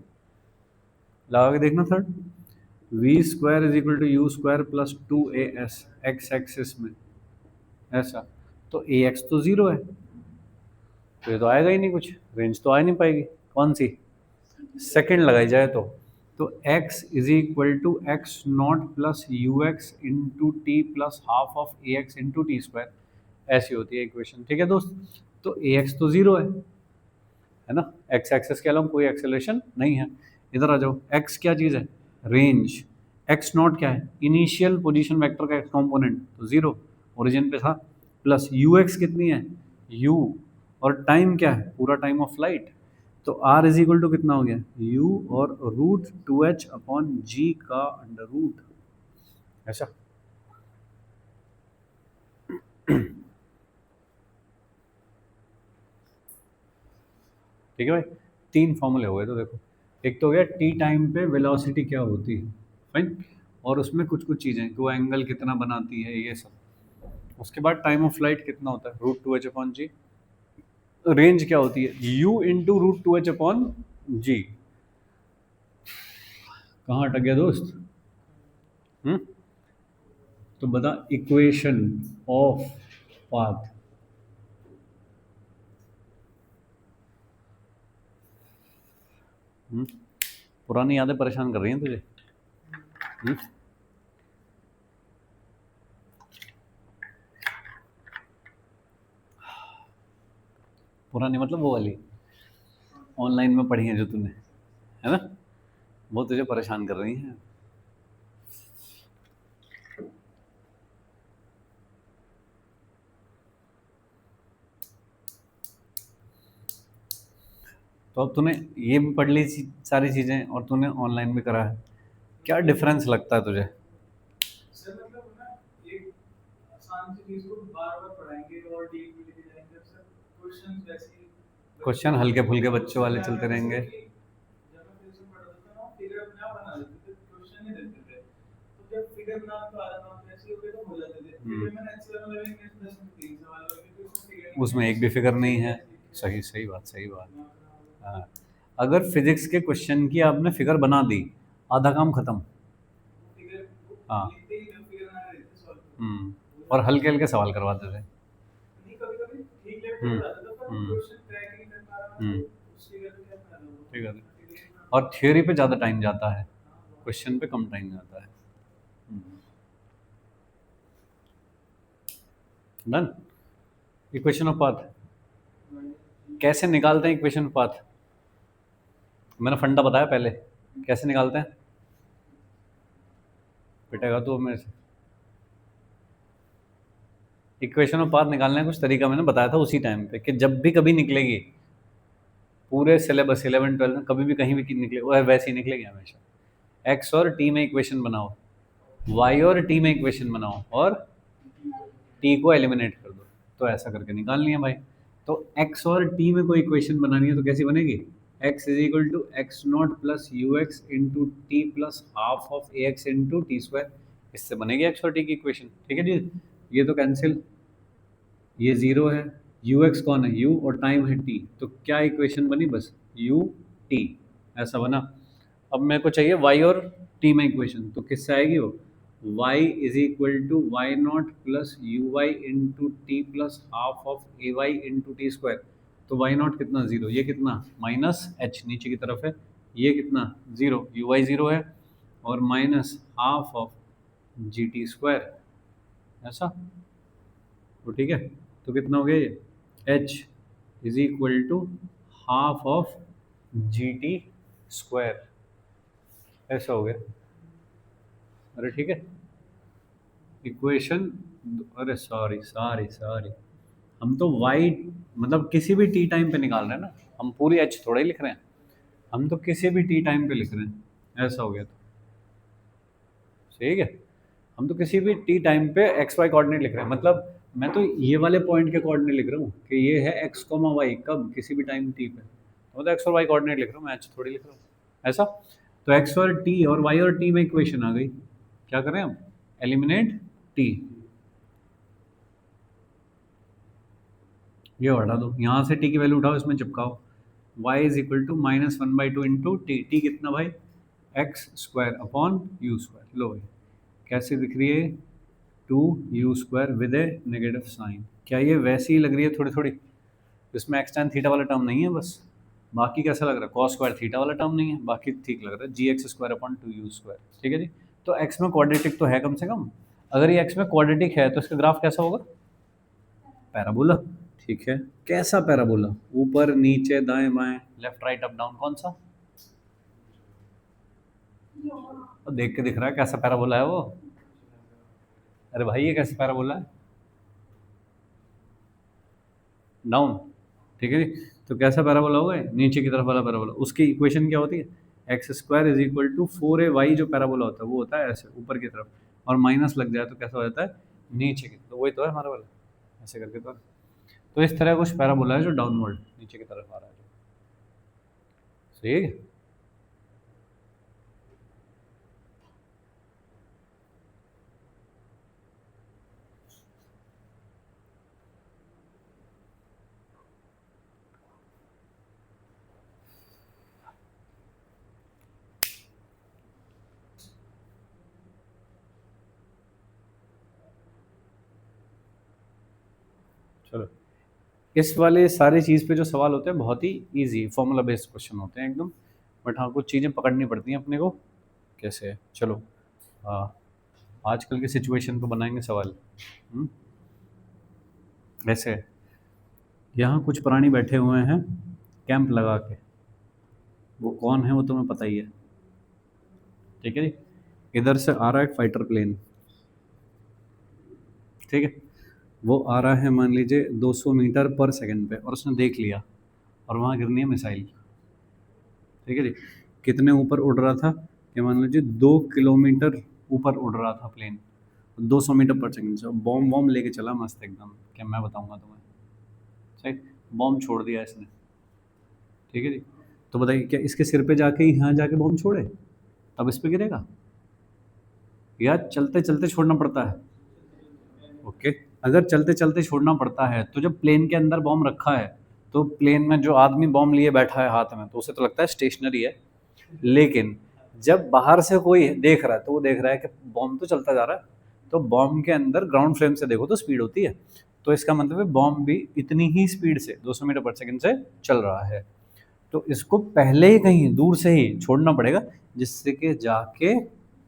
लगा के देखना third. V square is equal to u square plus two a s x axis में, ऐसा। तो ए एक्स तो जीरो है, तो ये तो आएगा ही नहीं कुछ, रेंज तो आ ही नहीं पाएगी। कौन सी? सेकंड लगाई जाए तो x is equal to x naught plus u x into t plus half of a x into t square, ऐसी होती है इक्वेशन। ठीक है दोस्त, तो ए एक्स तो जीरो है ना, एक्स एक्सेस के अलावा कोई एक्सेलरेशन नहीं है। इधर आ जाओ, एक्स क्या चीज़ है? रेंज। एक्स नॉट क्या है? इनिशियल पोजीशन वेक्टर का कंपोनेंट, तो जीरो, ओरिजिन पे था। प्लस यू एक्स कितनी है? यू। और टाइम क्या है? पूरा टाइम ऑफ फ्लाइट। तो आर इज इक्वल टू कितना हो गया? यू और रूट टू एच अपॉन जी का अंडर रूट, ऐसा। ठीक है भाई, तीन फॉर्मूले हो गए। तो देखो, एक तो हो गया टी टाइम पे वेलोसिटी क्या होती है, फाइन, और उसमें कुछ कुछ चीज़ें कि वो एंगल कितना बनाती है, ये सब। उसके बाद टाइम ऑफ फ्लाइट कितना होता है? Root two h upon g. Range क्या होती है? U into root two h upon g. कहाँ अटक गया दोस्त? हम्म? तो बता इक्वेशन ऑफ पाथ। पुरानी यादें परेशान कर रही हैं तुझे? हम्म? पुरानी मतलब वो वाली ऑनलाइन में पढ़ी है जो तूने, है ना, वो तुझे परेशान कर रही हैं। तो अब तूने ये भी पढ़ ली सारी चीज़ें और तूने ऑनलाइन भी करा है, क्या डिफरेंस लगता है तुझे? सर मतलब ना, एक आसान सी चीज को बार बार पढ़ाएंगे और डीप में लेके जाएंगे सर, क्वेश्चन वैसे ही, क्वेश्चन हल्के फुल्के बच्चों वाले चलते रहेंगे। जब मैं ट्यूशन पढ़ाता था ना, फिगर अपने आप बना देते थे, क्वेश्चन ही देते थे। तो जब फिगर बना तो आ जाता था, ऐसे हो गए तो हो जाते थे। फिर मैंने एक्सेल में इंग्लिश 10 में 3 सवाल लगे, तो उसमें फिगर, उसमें एक भी फिगर नहीं है। सही, सही बात, सही बात। हाँ, अगर फिजिक्स के क्वेश्चन की आपने फिगर बना दी, आधा काम खत्म। हाँ। और हल्के हल्के सवाल करवाते थे। हम्म, हम्म, ठीक है। और थियोरी पे ज़्यादा टाइम जाता है, क्वेश्चन पे कम टाइम जाता है। डन। इक्वेशन ऑफ पाथ कैसे निकालते हैं? इक्वेशन ऑफ पाथ मैंने फंडा बताया पहले, कैसे निकालते हैं? पिटेगा तो मेरे से। इक्वेशन ऑफ पाथ निकालने का कुछ तरीका मैंने बताया था उसी टाइम पे, कि जब भी कभी निकलेगी पूरे सिलेबस 11 12 में कभी भी कहीं भी निकले, वो वैसे ही निकलेगी हमेशा। एक्स और टी में इक्वेशन बनाओ, वाई और टी में इक्वेशन बनाओ, और टी को एलिमिनेट कर दो, तो ऐसा करके निकालनी है भाई। तो x और t में कोई इक्वेशन बनानी है तो कैसी बनेगी? x is equal to x naught plus u x into t plus half of a x into t square. इससे बनेगी x और t की इक्वेशन। ठीक है जी, ये तो कैंसिल, ये जीरो है, यू एक्स कौन है? u और टाइम है t, तो क्या इक्वेशन बनी? बस u t, ऐसा बना। अब मेरे को चाहिए y और t में इक्वेशन, तो किससे आएगी वो? y is equal to y naught plus u y into t plus half of a y into t square. तो वाई नॉट कितना? जीरो, ये कितना? माइनस एच नीचे की तरफ है, ये कितना? जीरो, यू वाई जीरो है, और minus half of g t square, ऐसा। तो ठीक है, तो कितना हो गया ये? H is equal to half of g t square, ऐसा हो गया। अरे ठीक है, इक्वेशन, अरे सॉरी सॉरी सॉरी, हम तो y मतलब किसी भी t टाइम पे निकाल रहे हैं ना, हम पूरी h थोड़ा ही लिख रहे हैं, हम तो किसी भी t टाइम पे लिख रहे हैं, ऐसा हो गया। तो ठीक है, हम तो किसी भी t टाइम पे x y कोऑर्डिनेट लिख रहे हैं, मतलब मैं तो ये वाले पॉइंट के कोऑर्डिनेट लिख रहा हूँ कि ये है x कॉमा वाई, कब? किसी भी टाइम t पे, तो मतलब x और y कोऑर्डिनेट लिख रहा हूँ, मैं h थोड़ी लिख रहा हूँ, ऐसा। तो x और t और y और t में इक्वेशन आ गई, क्या करें हम? एलिमिनेट t, ये हटा दो, यहाँ से t की वैल्यू उठाओ, इसमें चिपकाओ, y is equal to minus one by two into t, t कितना भाई? X square upon u square. लो भाई, कैसे दिख रही है? Two u square with a negative sign. क्या ये वैसी ही लग रही है थोड़ी थोड़ी? इसमें एक्स टेन थीटा वाला टर्म नहीं है बस, बाकी कैसा लग रहा है? कॉस स्क्वायर थीटा वाला टर्म नहीं है, बाकी ठीक लग रहा है, g x square upon two u square. ठीक है जी, तो एक्स में क्वाड्रेटिक तो है कम से कम, अगर ये एक्स में क्वाड्रेटिक है तो इसका ग्राफ कैसा होगा? पैराबोला। ठीक है, कैसा पैराबोला? ऊपर नीचे दाएं बाएं लेफ्ट राइट अप डाउन, कौन सा? तो देख के दिख रहा है कैसा पैराबोला है वो। अरे भाई, ये कैसा पैराबोला है? डाउन। ठीक है जी, तो कैसा पैराबोला होगा? नीचे की तरफ वाला पैराबोला। उसकी इक्वेशन क्या होती है? X square is equal to four a y, जो पैराबोला होता है वो होता है ऐसे ऊपर की तरफ, और माइनस लग जाए तो कैसा हो जाता है? नीचे की तरफ। तो वही तो है हमारा वाला, ऐसे करके। तो इस तरह कुछ पैराबोला है जो डाउनवर्ड नीचे की तरफ आ रहा है। सही है। चलो, इस वाले सारी चीज़ पे जो सवाल होते हैं बहुत ही इजी फॉर्मूला बेस्ड क्वेश्चन होते हैं एकदम, बट हाँ कुछ चीज़ें पकड़नी पड़ती हैं अपने को। कैसे है? चलो, हाँ, आजकल के सिचुएशन को बनाएंगे सवाल। हम्म, ऐसे है, यहाँ कुछ प्राणी बैठे हुए हैं कैंप लगा के, वो कौन है वो तुम्हें पता ही है। ठीक है जी, इधर से आ रहा है एक फाइटर प्लेन, ठीक है, वो आ रहा है मान लीजिए 200 मीटर पर सेकंड पे, और उसने देख लिया, और वहाँ गिरनी है मिसाइल। ठीक है जी, कितने ऊपर उड़ रहा था? कि मान लीजिए 2 किलोमीटर ऊपर उड़ रहा था प्लेन, 200 मीटर पर सेकंड से, बॉम्ब बॉम्ब लेके चला मस्त एकदम, क्या मैं बताऊंगा तुम्हें। सही, बॉम्ब छोड़ दिया इसने। ठीक है जी, तो बताइए क्या इसके सिर पे जाके यहाँ जाके बॉम्ब छोड़े तब इस पे गिरेगा, या चलते चलते छोड़ना पड़ता है? ओके, अगर चलते चलते छोड़ना पड़ता है तो जब प्लेन के अंदर बॉम्ब रखा है, तो प्लेन में जो आदमी बॉम्ब लिए बैठा है हाथ में, तो उसे तो लगता है स्टेशनरी है, लेकिन जब बाहर से कोई देख रहा है तो वो देख रहा है कि बॉम्ब तो चलता जा रहा है, तो बॉम्ब के अंदर ग्राउंड फ्रेम से देखो तो स्पीड होती है, तो इसका मतलब है बॉम्ब भी इतनी ही स्पीड से 200 मीटर पर सेकंड से चल रहा है, तो इसको पहले ही कहीं दूर से ही छोड़ना पड़ेगा जिससे कि जाके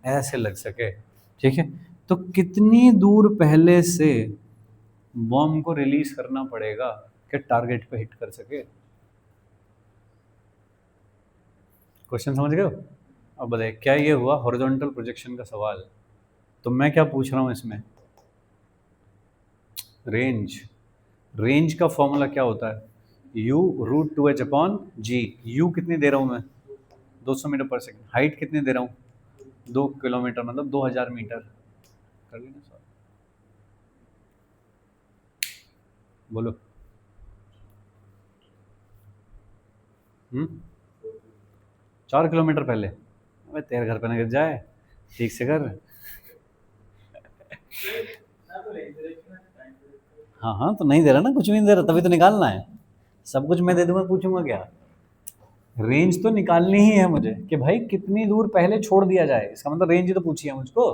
ऐसे लग सके। ठीक है, तो कितनी दूर पहले से बॉम्ब को रिलीज करना पड़ेगा कि टारगेट पे हिट कर सके? क्वेश्चन समझ गए हो? अब बताइए, क्या ये हुआ हॉरिजॉन्टल प्रोजेक्शन का सवाल? तो मैं क्या पूछ रहा हूँ इसमें? रेंज, रेंज का फॉर्मूला क्या होता है? u root two h upon g. U कितनी दे रहा हूँ मैं? 200 मीटर पर सेकंड। हाइट कितनी दे रहा हूँ? 2 किलोमीटर, मतलब 2000 मीटर। कर लेना सर, बोलो। 4 किलोमीटर पहले? अबे तेरे घर पे ना गिर जाए, ठीक से कर। हाँ हाँ, तो नहीं दे रहा ना, कुछ भी नहीं दे रहा, तभी तो निकालना है। सब कुछ मैं दे दूंगा, पूछूंगा क्या? रेंज तो निकालनी ही है मुझे कि भाई कितनी दूर पहले छोड़ दिया जाए, इसका मतलब रेंज ही तो पूछी है मुझको।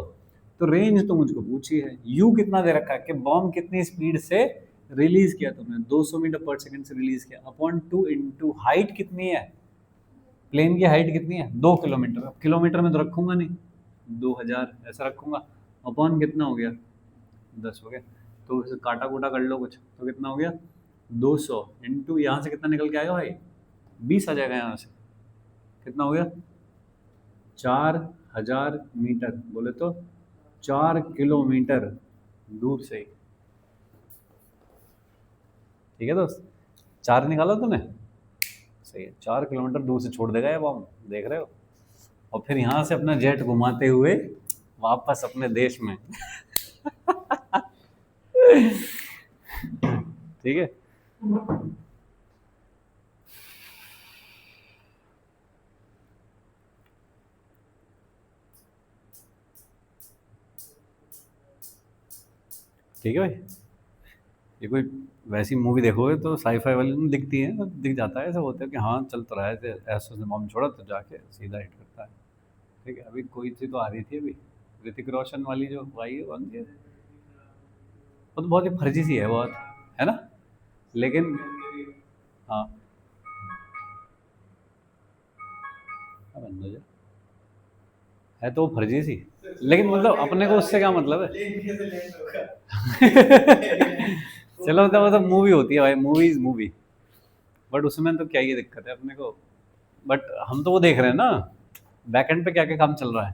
तो रेंज तो मुझको पूछी है, यू कितना दे रखा है कि बॉम्ब कितनी स्पीड से रिलीज किया तुमने, 200 मीटर पर सेकंड से रिलीज किया, अपॉन 2 इंटू हाइट कितनी है, प्लेन की हाइट कितनी है, 2 किलोमीटर। अब किलोमीटर में तो रखूंगा नहीं, 2000 ऐसा रखूंगा, अपॉन कितना हो गया, 10 हो गया। तो इसे काटा कूटा कर लो कुछ, तो कितना हो गया, 200 इंटू यहाँ से कितना निकल के आएगा भाई, 20 आ जाएगा यहाँ से, कितना हो गया, 4000 मीटर, बोले तो 4 किलोमीटर दूर से ही। ठीक है दोस्त, 4 निकाला तूने, सही है, 4 किलोमीटर दूर से छोड़ देगा ये बॉम्ब, देख रहे हो। और फिर यहाँ से अपना जेट घुमाते हुए वापस अपने देश में। ठीक है। ठीक है भाई, ये कोई वैसी मूवी देखोगे तो साईफाई वाली में दिखती है, तो दिख जाता है, ऐसा होता है कि हाँ चल तो रहा है, ऐसा उसने बॉम्ब छोड़ा तो जाके सीधा हिट करता है। ठीक है, अभी कोई सी तो आ रही थी अभी, ऋतिक रोशन वाली जो आई है, कौन सी है? वो तो बहुत ही फर्जी सी है बहुत, है ना, लेकिन हाँ, हाँ, बंद हो जा, है तो वो फर्जी सी, लेकिन मतलब अपने को उससे क्या मतलब है। चलो, तो वो तो मूवी होती है भाई, मूवी इज मूवी, बट उसमें तो क्या ही दिक्कत है अपने को। बट हम तो वो देख रहे हैं ना, बैक एंड पे क्या क्या काम चल रहा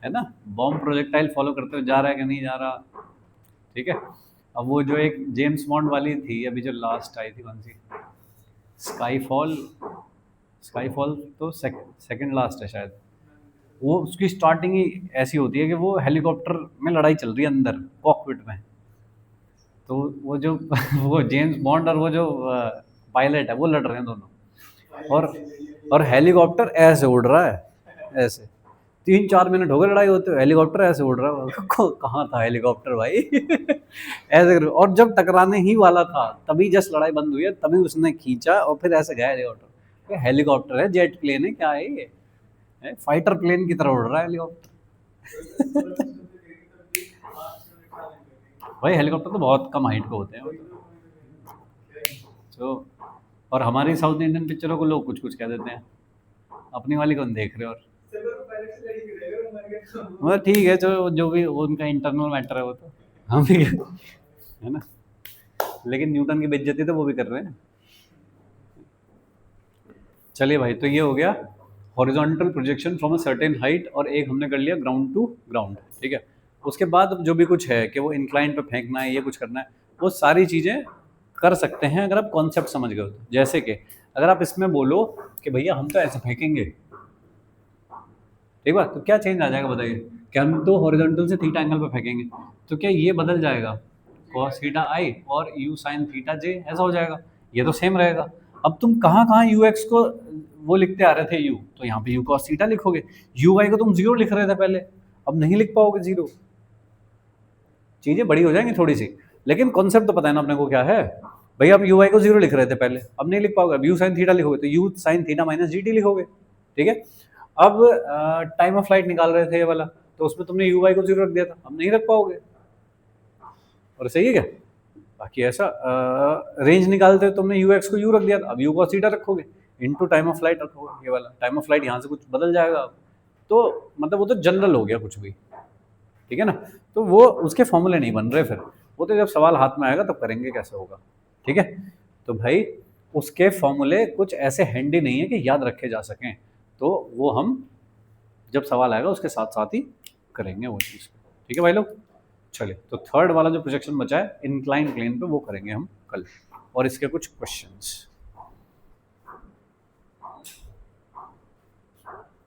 है ना, बॉम्ब प्रोजेक्टाइल फॉलो करते हुए जा रहा है कि नहीं जा रहा। ठीक है। अब वो जो एक जेम्स बॉन्ड वाली थी अभी जो लास्ट आई थी, कौन सी, स्काईफॉल, स्काईफॉल तो सेकंड लास्ट है शायद। वो उसकी स्टार्टिंग ही ऐसी होती है कि वो हेलीकॉप्टर में लड़ाई चल रही है अंदर कॉकपिट में, तो वो जो वो जेम्स बॉन्ड और वो जो पायलट है वो लड़ रहे हैं दोनों, और हेलीकॉप्टर ऐसे उड़ रहा है, ऐसे 3-4 मिनट हो गए लड़ाई होते हुए, हेलीकॉप्टर ऐसे उड़ रहा है। कहाँ था हेलीकॉप्टर भाई। ऐसे और जब टकराने ही वाला था तभी जस्ट लड़ाई बंद हुई है, तभी उसने खींचा और फिर ऐसे गया हेलीकॉप्टर। हेलीकॉप्टर है, जेट प्लेन है, क्या है ये, फाइटर प्लेन की तरह उड़ रहा है हेलीकॉप्टर। भाई हेलीकॉप्टर तो बहुत कम हाइट के होते हैं तो, और हमारी साउथ इंडियन पिक्चरों को लोग कुछ कुछ कह देते हैं, अपनी वाली कौन देख रहे हो। और मतलब ठीक है, जो जो भी वो उनका इंटरनल मैटर है वो तो, हम भी है ना, लेकिन न्यूटन की बेइज्जती तो वो भी कर रहे हैं। चलिए भाई, तो ये हो गया horizontal projection from a certain height, और एक हमने कर लिया ग्राउंड टू ग्राउंड। ठीक है, उसके बाद जो भी कुछ है कि वो इंक्लाइन पे फेंकना है, ये कुछ करना है, वो सारी चीज़ें कर सकते हैं अगर आप कॉन्सेप्ट समझ गए हो तो। जैसे कि अगर आप इसमें बोलो कि भैया हम तो ऐसे फेंकेंगे, ठीक बात, तो क्या चेंज आ जाएगा बताइए, कि हम तो हॉरिजॉन्टल से थीटा एंगल पे फेंकेंगे, तो क्या ये बदल जाएगा, cos थीटा आई और u sin थीटा j, ऐसा हो जाएगा, ये तो सेम रहेगा। अब तुम कहाँ कहाँ यू एक्स को वो लिखते आ रहे थे u, तो यहाँ पे u cos थीटा लिखोगे, u y को तुम जीरो लिख रहे थे पहले, अब नहीं लिख पाओगे जीरो, चीजें बड़ी हो जाएंगी थोड़ी सी, लेकिन कॉन्सेप्ट तो पता है ना अपने को क्या है। भैया आप यू वाई को जीरो लिख रहे थे पहले, अब नहीं लिख पाओगे, अब यू साइन थीटा लिखोगे तो u sine theta minus g T लिखोगे। ठीक है। अब टाइम ऑफ फ्लाइट निकाल रहे थे ये वाला, तो उसमें तुमने यू वाई को जीरो रख दिया था, अब नहीं रख पाओगे, और सही है क्या। बाकी ऐसा रेंज निकालते हो तुमने यू एक्स को यू रख दिया था, अब यू कॉस थीटा रखोगे, इनटू टाइम ऑफ फ्लाइट रखोगे, ये वाला टाइम ऑफ फ्लाइट यहाँ से कुछ बदल जाएगा, तो मतलब वो तो जनरल हो गया कुछ भी। ठीक है ना, तो वो उसके फॉर्मूले नहीं बन रहे, फिर वो तो जब सवाल हाथ में आएगा तब करेंगे कैसे होगा। ठीक है, तो भाई उसके फॉर्मूले कुछ ऐसे हैंडी नहीं है कि याद रखे जा सकें, तो वो हम जब सवाल आएगा उसके साथ साथ ही करेंगे वो चीज़। ठीक है भाई लोग, चलिए, तो थर्ड वाला जो प्रोजेक्शन बचा है इंक्लाइन प्लेन पे, वो करेंगे हम कल, और इसके कुछ क्वेश्चंस।